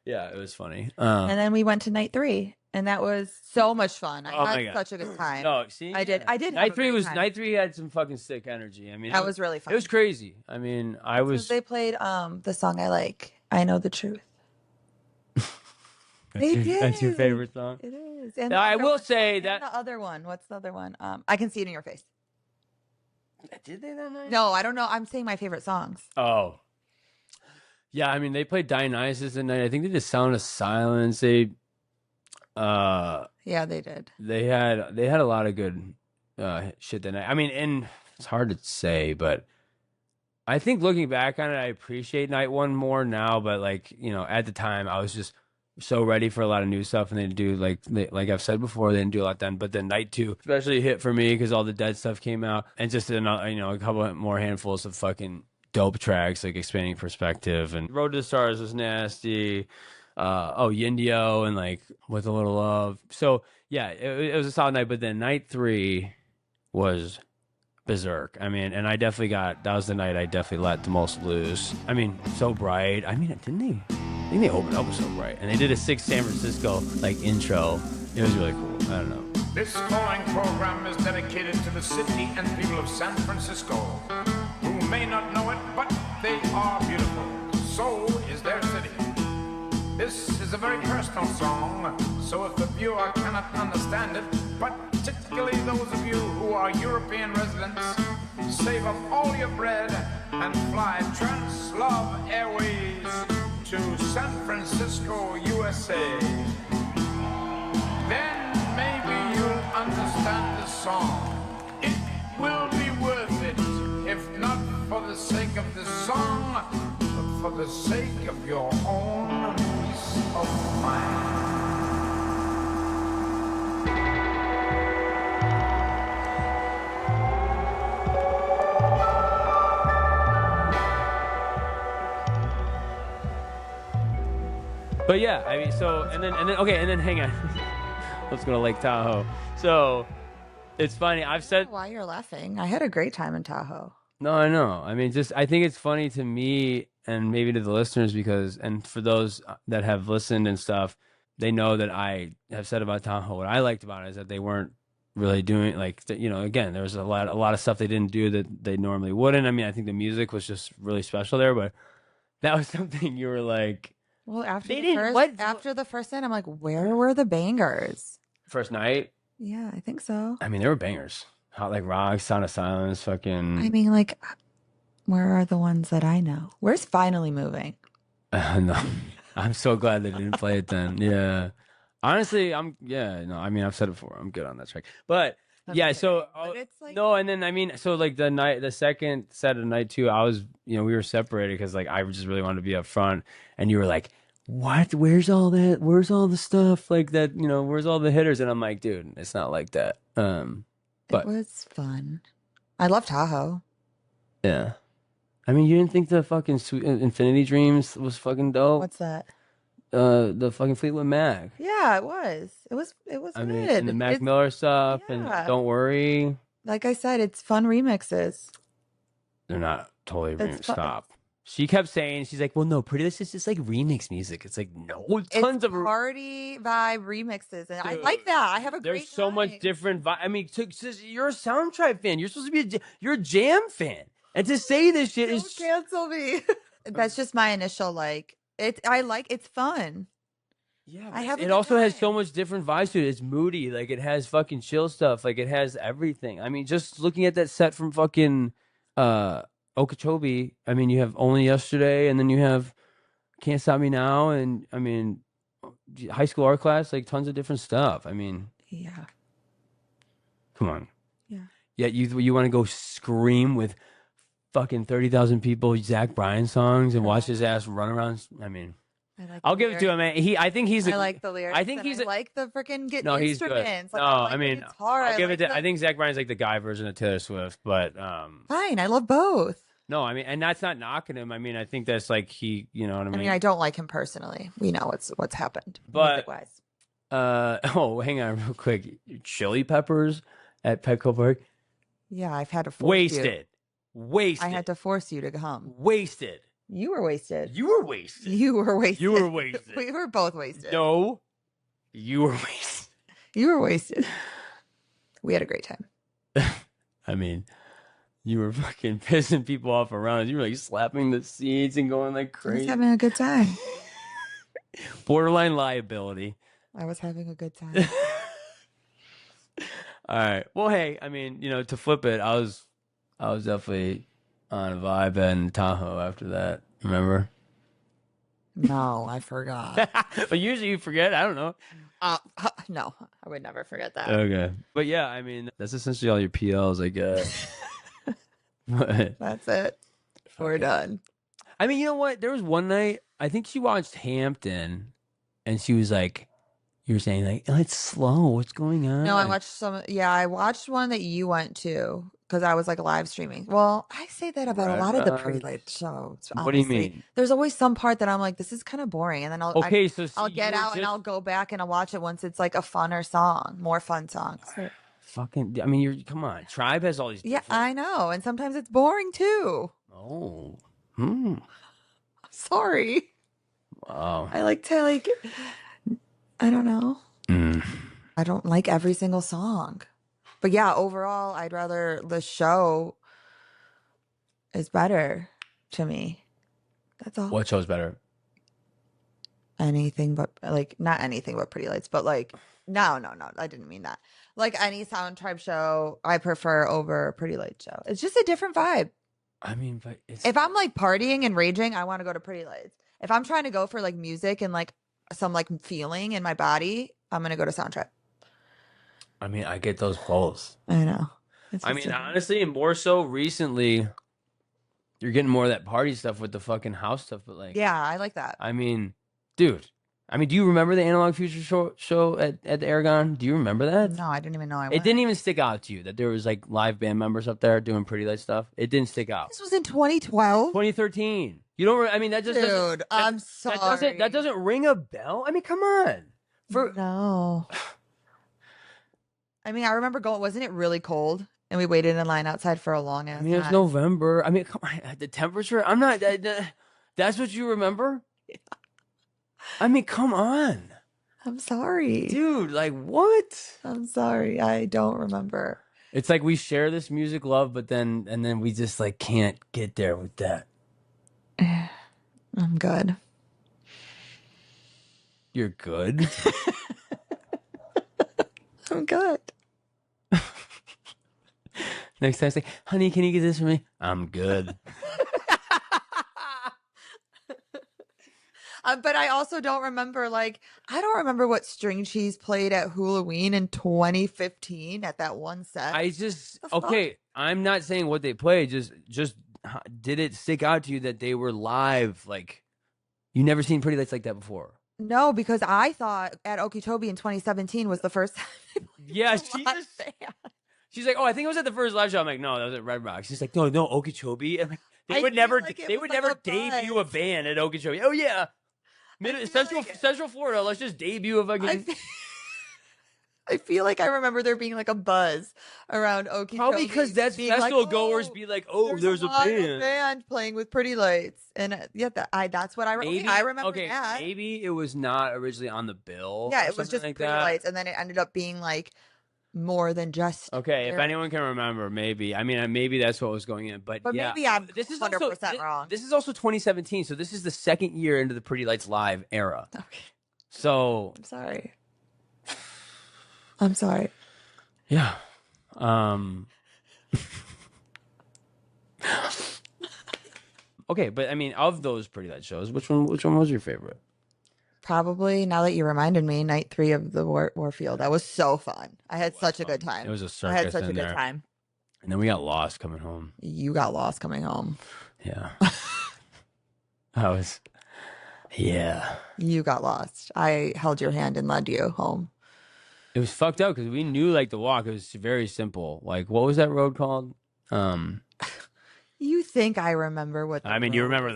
yeah, it was funny. And then we went to night 3. And that was so much fun. I had such a good time. No, see? I did. Night 3 had some fucking sick energy. I mean, that was really fun. It was crazy. I mean, They played the song I like, I Know the Truth. That's your favorite song? It is. And I will say that the other one. What's the other one? I Can See It in Your Face. Did they that night? No, I don't know. I'm saying my favorite songs. Oh. Yeah, I mean, they played Dionysus that night. I think they did Sound of Silence. They yeah, they did. They had a lot of good shit that night. I mean, and it's hard to say, but I think looking back on it, I appreciate night 1 more now. But like, at the time, I was just so ready for a lot of new stuff, and they do like I've said before, they didn't do a lot then. But then night two especially hit for me because all the Dead stuff came out, and just a couple more handfuls of fucking dope tracks like Expanding Perspective and Road to the Stars was nasty. Yindio and like With a Little Love. So yeah, it was a solid night. But then night three was berserk. I mean, and that was the night I definitely let the most loose. I mean, So Bright. I mean, didn't they? I think they opened up with So Bright, and they did a 6 San Francisco like intro. It was really cool. I don't know. This following program is dedicated to the city and people of San Francisco, who may not know it, but they are beautiful. So is their city. This is a very personal song, so if the viewer cannot understand it, particularly those of you who are European residents, save up all your bread and fly Trans-Love Airways to San Francisco, USA. Then maybe you'll understand the song. It will be worth it, if not for the sake of the song, but for the sake of your own peace of mind. But yeah, I mean, so and then hang on. Let's go to Lake Tahoe. So it's funny. I've said Why you're laughing? I had a great time in Tahoe. no, I know. I mean, I think it's funny to me and maybe to the listeners and for those that have listened and stuff, they know that I have said about Tahoe. What I liked about it is that they weren't really doing again, there was a lot of stuff they didn't do that they normally wouldn't. I mean, I think the music was just really special there, but that was something you were like. Well, after They the didn't- first what- after the first night, I'm like, where were the bangers? First night, Yeah, I think so. I mean, there were bangers. Hot Like Rock, Sound of Silence, fucking. I mean, like, where are the ones that I know? Where's Finally Moving? No, I'm so glad they didn't play it then. Yeah, honestly, I mean, I've said it before. I'm good on that track, but I'm yeah. kidding, So but it's like no, and then I mean, so like the second set of night two, I was, we were separated because like I just really wanted to be up front, and you were like, "What? Where's all that? Where's all the stuff like that? Where's all the hitters?" And I'm like, "Dude, it's not like that." But it was fun. I love Tahoe. yeah, I mean, you didn't think the fucking Infinity Dreams was fucking dope? What's that? The fucking Fleetwood Mac. Yeah, it was. It was I good. mean, and the Mac It's- Miller stuff, and yeah. Don't Worry. Like I said, it's fun remixes. They're not totally It's fun. stop. She kept saying, she's like, well, no, Pretty This is just like remix music. It's like, no, tons It's of. party vibe remixes, and I Dude, like that. I have a There's great so much time. different. I mean, you're a soundtrack fan. You're supposed to be you're a Jam fan, and to say this shit Don't is cancel me. That's just my initial like. It's fun. yeah. I have a It good also has so time. much different vibes to it. It's moody, like it has fucking chill stuff, like it has everything. I mean, just looking at that set from fucking Okeechobee. I mean, you have Only Yesterday, and then you have Can't Stop Me Now, and I mean, high school art class, like tons of different stuff. I mean, Yeah. come on. Yeah. Yet you want to go scream with fucking 30,000 people Zach Bryan songs and watch his ass run around. I mean, I like I'll the give it to him, man. I think he's. I like the lyrics. I think and he's. I like the freaking No, he's good. instruments. Like, No, I like I mean, the guitar. I'll give like it to. the- I think Zach Bryan's like the guy version of Taylor Swift, but Fine, I love both. no, I mean, and that's not knocking him. I mean, I think that's like you know what I I mean. mean, I don't like him personally. We know what's happened. But- music-wise. Hang on, real quick. Chili Peppers at Petco Park. Yeah, I've had to force Wasted. you. Wasted. I had to force you to come. Wasted. You were wasted. You were wasted. You were wasted. You were wasted. We were both wasted. No, you were wasted. You were wasted. We had a great time. I mean, you were fucking pissing people off around us. You were like slapping the seats and going like I was crazy. having a good time. Borderline liability. I was having a good time. All right. Well, hey, I mean, to flip it, I was definitely on a vibe in Tahoe after that. Remember? No, I forgot. But usually you forget. I don't know. No, I would never forget that. Okay. But yeah, I mean, that's essentially all your PLs, I guess. But, That's it. We're done. I mean, you know what? There was one night, I think she watched Hampton, and she was like, you were saying like, oh, it's slow. What's going on? No, I watched some. Yeah, I watched one that you went to because I was like live streaming. Well, I say that about a lot of the pre-light shows. What do you Honestly, mean? there's always some part that I'm like, this is kind of boring, and then Okay, so I'll see, get you were out and just- I'll go back and I'll watch it once it's like a funner song, more fun songs. Fucking, I mean, come on. Tribe has all these. Yeah, I know, and sometimes it's boring too. Oh, Sorry. wow. I like to like. I don't know. Mm. I don't like every single song. But yeah, overall, I'd rather the show is better to me. That's all. What show's better? Anything but like not anything but Pretty Lights, but like no, I didn't mean that. Like any Sound Tribe show, I prefer over a Pretty Lights show. It's just a different vibe. I mean, but it's If I'm like partying and raging, I want to go to Pretty Lights. If I'm trying to go for like music and like some like feeling in my body, I'm gonna go to Sound Tribe. I mean, I get those both. I know. It's I just mean, different. honestly, and more so recently, you're getting more of that party stuff with the fucking house stuff. But like, Yeah, I like that. I mean, dude. I mean, do you remember the Analog Future show at the Aragon? Do you remember that? No, I didn't even know I It went. didn't even stick out to you that there was like live band members up there doing Pretty Light stuff. It didn't stick out. This was in 2012. 2013. You don't. I mean, that just doesn't, Dude, I'm sorry. that doesn't ring a bell. I mean, come on. No. I mean, I remember going. Wasn't it really cold? And we waited in line outside for a long ass I mean, it's time. November. I mean, come on. The temperature. I'm not. That's what you remember. I mean, come on. I'm sorry, dude. Like what? I'm sorry. I don't remember. It's like we share this music love, but then we just like can't get there with that. I'm good. You're good. I'm good. Next time, say, honey, can you get this for me? I'm good. But I also don't remember, like, I don't remember what String Cheese played at Hulaween in 2015 at that one set. I just, okay, I'm not saying what they played. Just did it stick out to you that they were live? Like, you never seen Pretty Lights like that before? No, because I thought at Okeechobee in 2017 was the first time. Yeah, she's like, oh, I think it was at the first live show. I'm like, no, that was at Red Rock. She's like, no, Okeechobee. I'm like, they would never debut a band at Okeechobee. Oh yeah, Central Florida. Let's just debut a fucking. I feel like I remember there being like a buzz around Okeechobee. Probably because that's being festival like, goers be like, oh, there's a live band. playing with Pretty Lights, and yeah, that's what I Maybe, I remember. okay, that. maybe it was not originally on the bill. Yeah, or it was just something like Pretty that. Lights, and then it ended up being like more than just. Okay, if anyone can remember, maybe. I mean, maybe that's what was going in, but yeah. maybe I'm this is 100% wrong. This is also 2017, so this is the second year into the Pretty Lights Live era. Okay. So I'm sorry. I'm sorry. Yeah. Okay, but I mean, of those Pretty Light shows, which one was your favorite? Probably, now that you reminded me, night 3 of the Warfield. That was so fun. I had such a good time. It was a I had circus such a in good there. time. And then we got lost coming home. You got lost coming home. Yeah. Yeah. You got lost. I held your hand and led you home. It was fucked up because we knew like the walk. It was very simple. Like, what was that road called? You think I remember what? I mean, you remember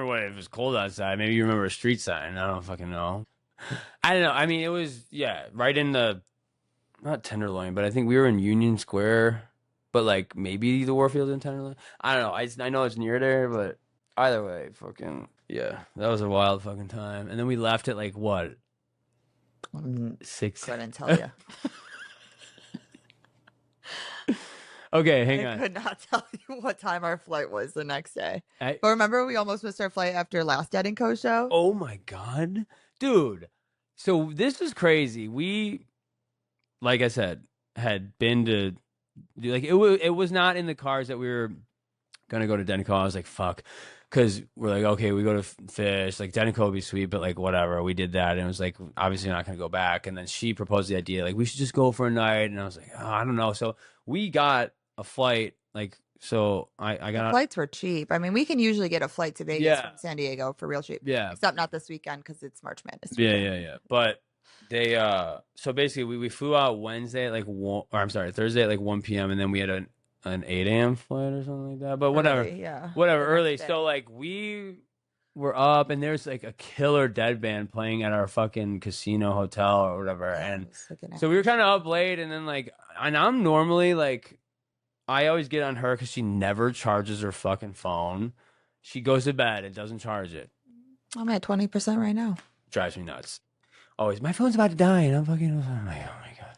what it was cold outside. Maybe you remember a street sign. I don't fucking know. I don't know. I mean, it was right in the not Tenderloin, but I think we were in Union Square. But like maybe the Warfield in Tenderloin. I don't know. I know it's near there, but either way, fucking yeah, that was a wild fucking time. And then we left at like what? 6. Couldn't tell you. Okay, hang I on. could not tell you what time our flight was the next day. But remember, we almost missed our flight after last Dead & Co show. Oh my god, dude! So this is crazy. We, like I said, had been to like it was not in the cars that we were gonna go to Dead & Co. I was like, fuck. Because we're like, okay, we go to Fish, like Dead & Co would be sweet, but like whatever, we did that, and it was like obviously not gonna go back. And then she proposed the idea, like we should just go for a night, and I was like, oh, I don't know. So we got a flight like So I The got flights were cheap. I mean, we can usually get a flight to Vegas Yeah. from San Diego for real cheap. Yeah. Except not this weekend because it's March Madness Yeah, weekend. yeah. But they so basically we flew out Wednesday at like Thursday at like 1 p.m. and then we had an 8 a.m. flight or something like that. But whatever. Early, yeah. Whatever, The next early. day. So like we were up and there's like a killer dead band playing at our fucking casino hotel or whatever. Yeah, And it was looking at so we were kind of up late and then like, and I'm normally like, I always get on her because she never charges her fucking phone. She goes to bed and doesn't charge it. I'm at 20% right now. Drives me nuts. Always, my phone's about to die, and I'm fucking, I'm like, oh my God.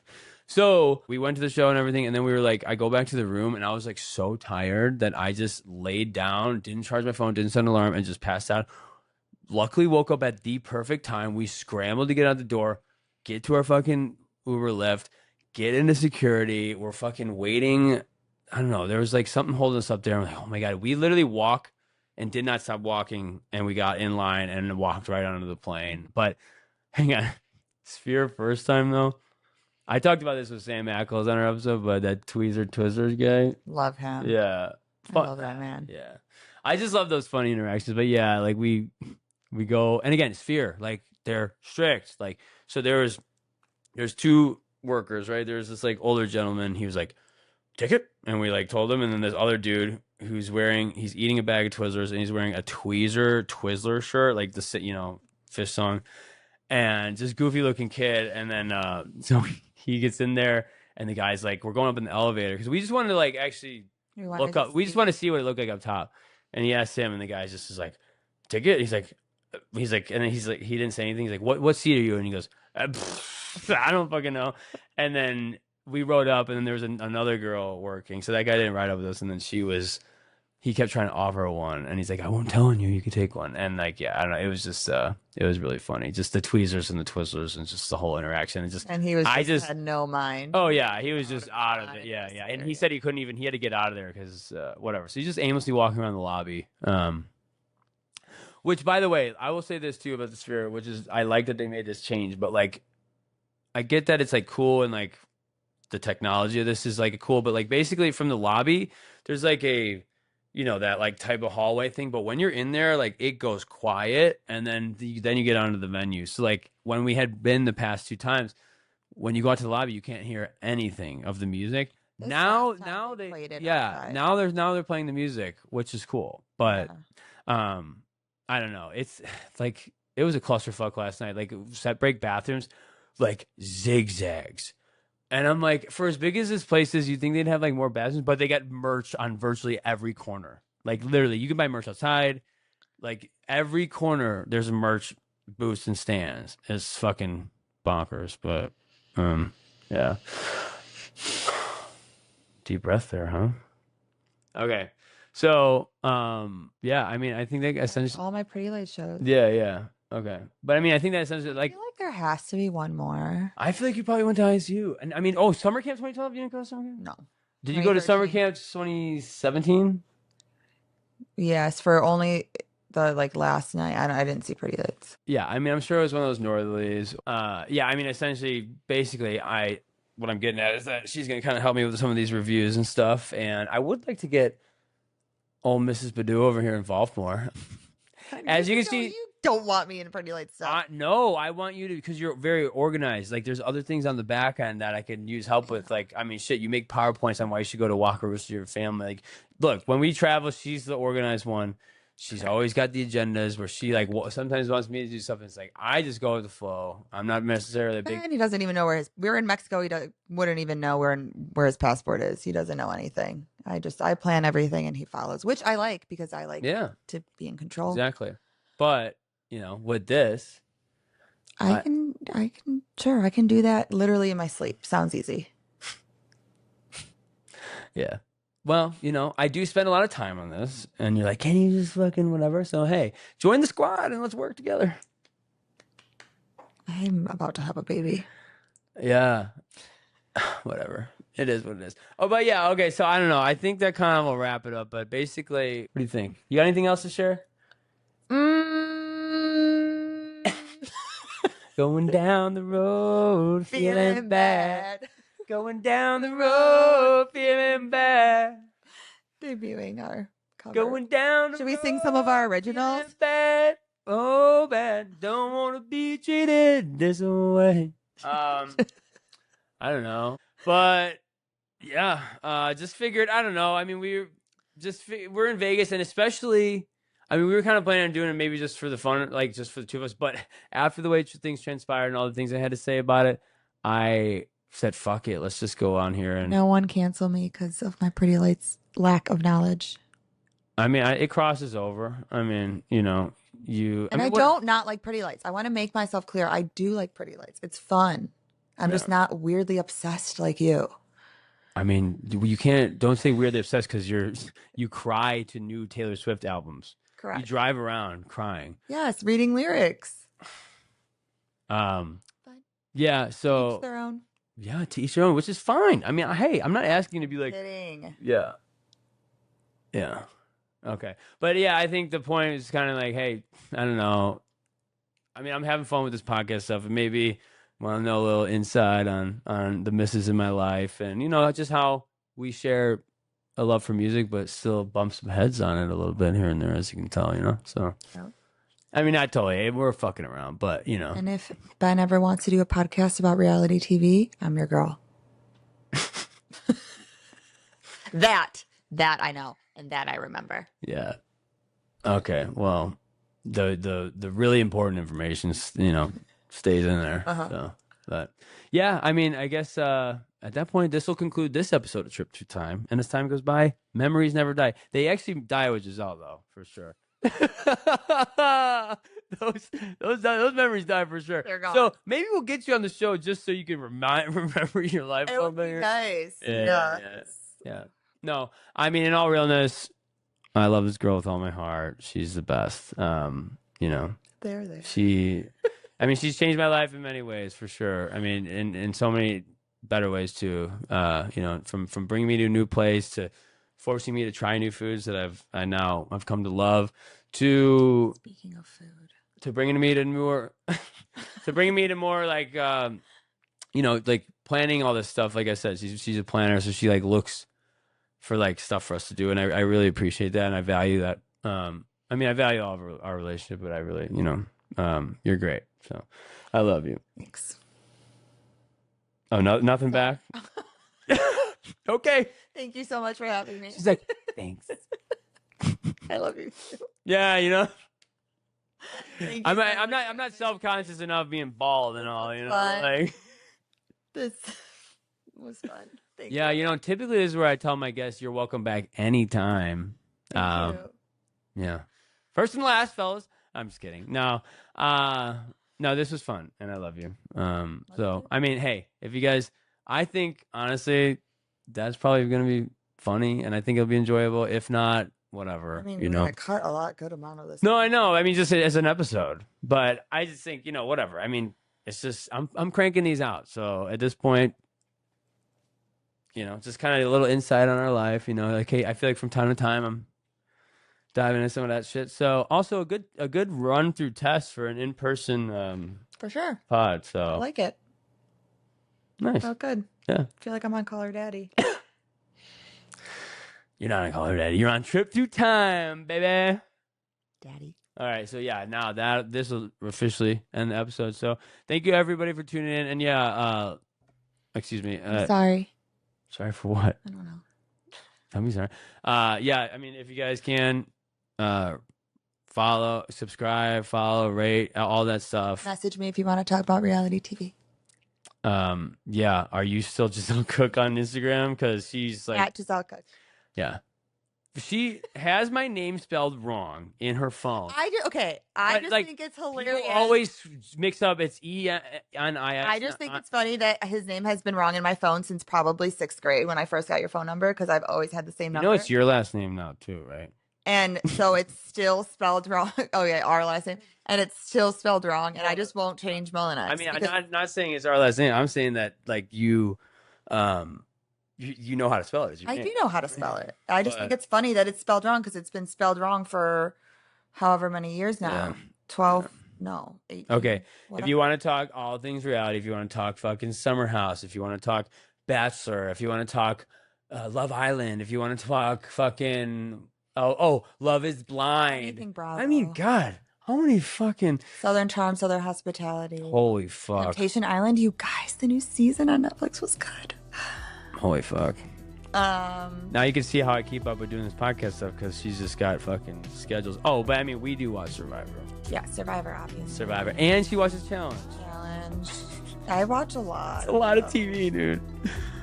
So we went to the show and everything, and then we were like, I go back to the room, and I was like so tired that I just laid down, didn't charge my phone, didn't set an alarm, and just passed out. Luckily, woke up at the perfect time. We scrambled to get out the door, get to our fucking Uber Lyft, get into security. We're fucking waiting. I don't know. There was like something holding us up there. I'm like, oh my God. We literally walk and did not stop walking, and we got in line and walked right onto the plane. But hang on. Sphere first time though. I talked about this with Sam Ackles on our episode, but that Tweezer Twizzlers guy. Love him. Yeah. I love that man. Yeah. I just love those funny interactions. But yeah, like we go, and again, Sphere, like they're strict. Like, so there's two workers, right? There's this like older gentleman. He was like, ticket. And we like told him. And then this other dude who's he's eating a bag of Twizzlers and he's wearing a Twizzler shirt, like the, Fish song. And just goofy looking kid. And then so he gets in there and the guy's like, we're going up in the elevator because we just wanted to like actually look up. We just want to see what it looked like up top. And he asked him and the guy just is like, ticket? He's like, and then he's like, he didn't say anything. He's like, what seat are you? And he goes, I don't fucking know. And then we rode up and then there was another girl working. So that guy didn't ride up with us. And then he kept trying to offer one, and he's like, I won't tell on you. You could take one. And like, yeah, I don't know. It was just, it was really funny. Just the tweezers and the Twizzlers and just the whole interaction. And he had no mind. Oh yeah, he was just out of it. Yeah, yeah. And he said he had to get out of there because whatever. So he's just aimlessly walking around the lobby. Which, by the way, I will say this too about the Sphere, which is I like that they made this change, but like, I get that it's like cool and like the technology of this is like cool, but like basically from the lobby, there's like a that like type of hallway thing. But when you're in there, like it goes quiet and then you get onto the venue. So like when we had been the past two times, when you go out to the lobby, you can't hear anything of the music. Now they're playing the music, which is cool. But I don't know. It's like it was a clusterfuck last night. Like set break bathrooms, like zigzags. And I'm like, for as big as this place is, you'd think they'd have like more bathrooms, but they got merch on virtually every corner. Like literally, you can buy merch outside. Like every corner, there's a merch booths and stands. It's fucking bonkers, but yeah. Deep breath there, huh? Okay. So, yeah, I mean, I think they essentially all my Pretty Lights shows. Yeah. Okay. But I mean, I think that essentially like I feel like there has to be one more. I feel like you probably went to ISU. And I mean, summer camp 2012, you didn't go to summer camp? No. Did you go to summer camp 2017? Yes, for only the like last night. I didn't see Pretty Lights. Yeah, I mean, I'm sure it was one of those northerlies. Yeah, I mean, essentially, basically, what I'm getting at is that she's going to kind of help me with some of these reviews and stuff. And I would like to get old Mrs. Bahdoo over here involved more. As you can see, you don't want me in Pretty Lights stuff. No, I want you to because you're very organized. Like there's other things on the back end that I can use help with. Like, I mean, shit, you make PowerPoints on why you should go to Walker with your family. Like, look, when we travel, she's the organized one. She's always got the agendas where she like sometimes wants me to do stuff. And it's like I just go with the flow. I'm not necessarily a big. And he doesn't even know we're in Mexico. He wouldn't even know where his passport is. He doesn't know anything. I plan everything and he follows, which I like because I like to be in control. Exactly. But with this, I can do that literally in my sleep. Sounds easy. Yeah. Well, I do spend a lot of time on this, and you're like, can you just fucking whatever? So, hey, join the squad and let's work together. I'm about to have a baby. Yeah. Whatever. It is what it is. Oh, but yeah, okay, so I don't know. I think that kind of will wrap it up, but basically, what do you think? You got anything else to share? Going down the road, feeling bad. Going down the road, feeling bad. debuting our cover. Going down. Should we sing some of our originals? Bad, oh bad. Don't want to be treated this way. I don't know, but yeah, just figured. I don't know. I mean, we're in Vegas, and especially, I mean, we were kind of planning on doing it maybe just for the fun, like just for the two of us. But after the way things transpired and all the things I had to say about it, I said, "Fuck it, let's just go on here." And No one cancel me because of my Pretty Lights lack of knowledge. I mean, it crosses over. I mean, you know, And I don't not like Pretty Lights. I want to make myself clear. I do like Pretty Lights. It's fun. I'm just not weirdly obsessed like you. I mean, don't say weirdly obsessed because you cry to new Taylor Swift albums. Correct. You drive around crying. Yes, reading lyrics. Fine. Yeah, so Each their own. Yeah, to each their own, which is fine. I mean, hey, I'm not asking you to be like Kidding. Yeah. Yeah. Okay. But yeah, I think the point is kind of like, hey, I don't know. I mean, I'm having fun with this podcast stuff, and maybe want to know a little insight on the misses in my life, and you know, just how we share a love for music, but still bump some heads on it a little bit here and there, as you can tell, you know. So, I mean, not totally. We're fucking around, but you know. And if Ben ever wants to do a podcast about reality TV, I'm your girl. That I know, and that I remember. Yeah. Okay. Well, the really important information, you know, stays in there. So, but yeah, I mean, I guess at that point, this will conclude this episode of Trip to Time. And as time goes by, memories never die. They actually die with Giselle, though, for sure. those memories die for sure. They're gone. So maybe we'll get you on the show just so you can remember your life. It would be nice. Yeah. No, I mean, in all realness, I love this girl with all my heart. She's the best. You know, there. She's changed my life in many ways, for sure. I mean, in so many better ways too. You know, from bringing me to a new place to forcing me to try new foods that I've come to love, to speaking of food, to bringing me to more, like, you know, like planning all this stuff. Like I said, she's a planner, so she like looks for like stuff for us to do, and I really appreciate that, and I value that. I mean, I value all of our relationship, but I really, you know, you're great, so I love you. Thanks. Oh, no, nothing back. Okay. Thank you so much for having me. She's like, thanks. I love you too. Yeah, you know. I'm so not self-conscious enough being bald and all, you know. Fun. Like, this was fun. Thank yeah, you. you know, typically this is where I tell my guests, you're welcome back anytime. Thank you. Yeah. First and last, fellas. I'm just kidding. No, this was fun, and I love you. So I mean, hey, if you guys, I think honestly, that's probably gonna be funny, and I think it'll be enjoyable. If not, whatever. I mean, you know, I cut a good amount of this. No, I know. I mean, just as an episode, but I just think, you know, whatever. I mean, it's just I'm cranking these out. So at this point, you know, just kind of a little insight on our life. You know, like, hey, I feel like from time to time I'm diving into some of that shit. So also a good run through test for an in-person for sure pod. So I like it. Nice. Felt good. Yeah. I feel like I'm on Call Her Daddy. You're not on Call Her Daddy. You're on Trip Through Time, baby. Daddy. All right. So yeah, now that this will officially end the episode. So thank you everybody for tuning in. And yeah, excuse me. Sorry. Sorry for what? I don't know. Tell me sorry. Yeah, I mean, if you guys can follow, subscribe, rate, all that stuff. Message me if you want to talk about reality TV. Yeah. Are you still Giselle Cook on Instagram? Because she's like At Giselle Cook. Yeah. She has my name spelled wrong in her phone. I just think it's hilarious. People always mix up it's E-N-I-S. I just think it's funny that his name has been wrong in my phone since probably 6th grade when I first got your phone number, because I've always had the same number. You know it's your last name now too, right? And so it's still spelled wrong. Oh yeah, our last name. And it's still spelled wrong, and I just won't change Molinex. I mean, I'm not saying it's our last name. I'm saying that like you know how to spell it. I do know how to spell it. I just think it's funny that it's spelled wrong, because it's been spelled wrong for however many years now. Yeah. 12, no, 18. Okay. Whatever. If you want to talk all things reality, if you want to talk fucking Summer House, if you want to talk Bachelor, if you want to talk Love Island. If you want to talk fucking Love is Blind. Anything Bravo. I mean, God, how many fucking Southern Charm, Southern Hospitality. holy fuck. Temptation Island. You guys, the new season on Netflix was good. Holy fuck. Now you can see how I keep up with doing this podcast stuff because she's just got fucking schedules. Oh, but I mean, we do watch Survivor. Yeah, Survivor, obviously. Survivor. And she watches Challenge. I watch a lot. It's a lot of TV, dude.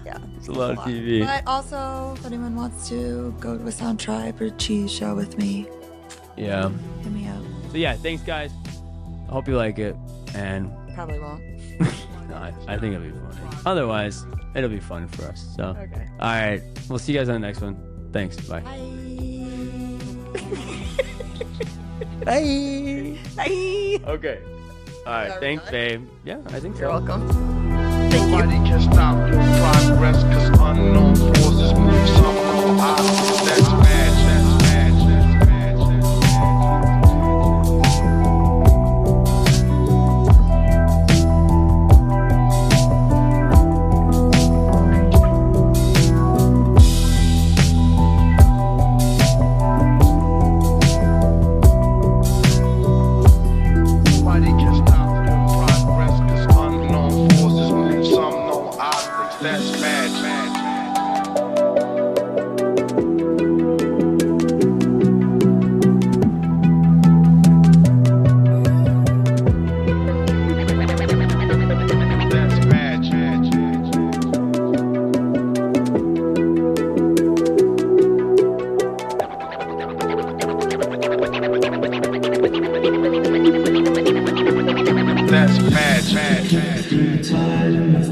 Yeah. It's a lot of TV. But also, if anyone wants to go to a Sound Tribe or Cheese show with me, Yeah. hit me up. So yeah, thanks guys. I hope you like it. And Probably won't. no, I think it'll be funny. Otherwise, it'll be fun for us. So Okay. all right. We'll see you guys on the next one. Thanks. Bye. Bye. Bye. Okay. All right. Thanks, babe. Yeah, I think so. You're welcome. Nobody can stop your progress, cause unknown forces move somehow. That's bad, that's bad, that's bad, Nobody can stop your progress, cause unknown forces move some known objects. That's bad, bad, bad. That's bad, bad, That's bad, bad, bad. Getting tired of my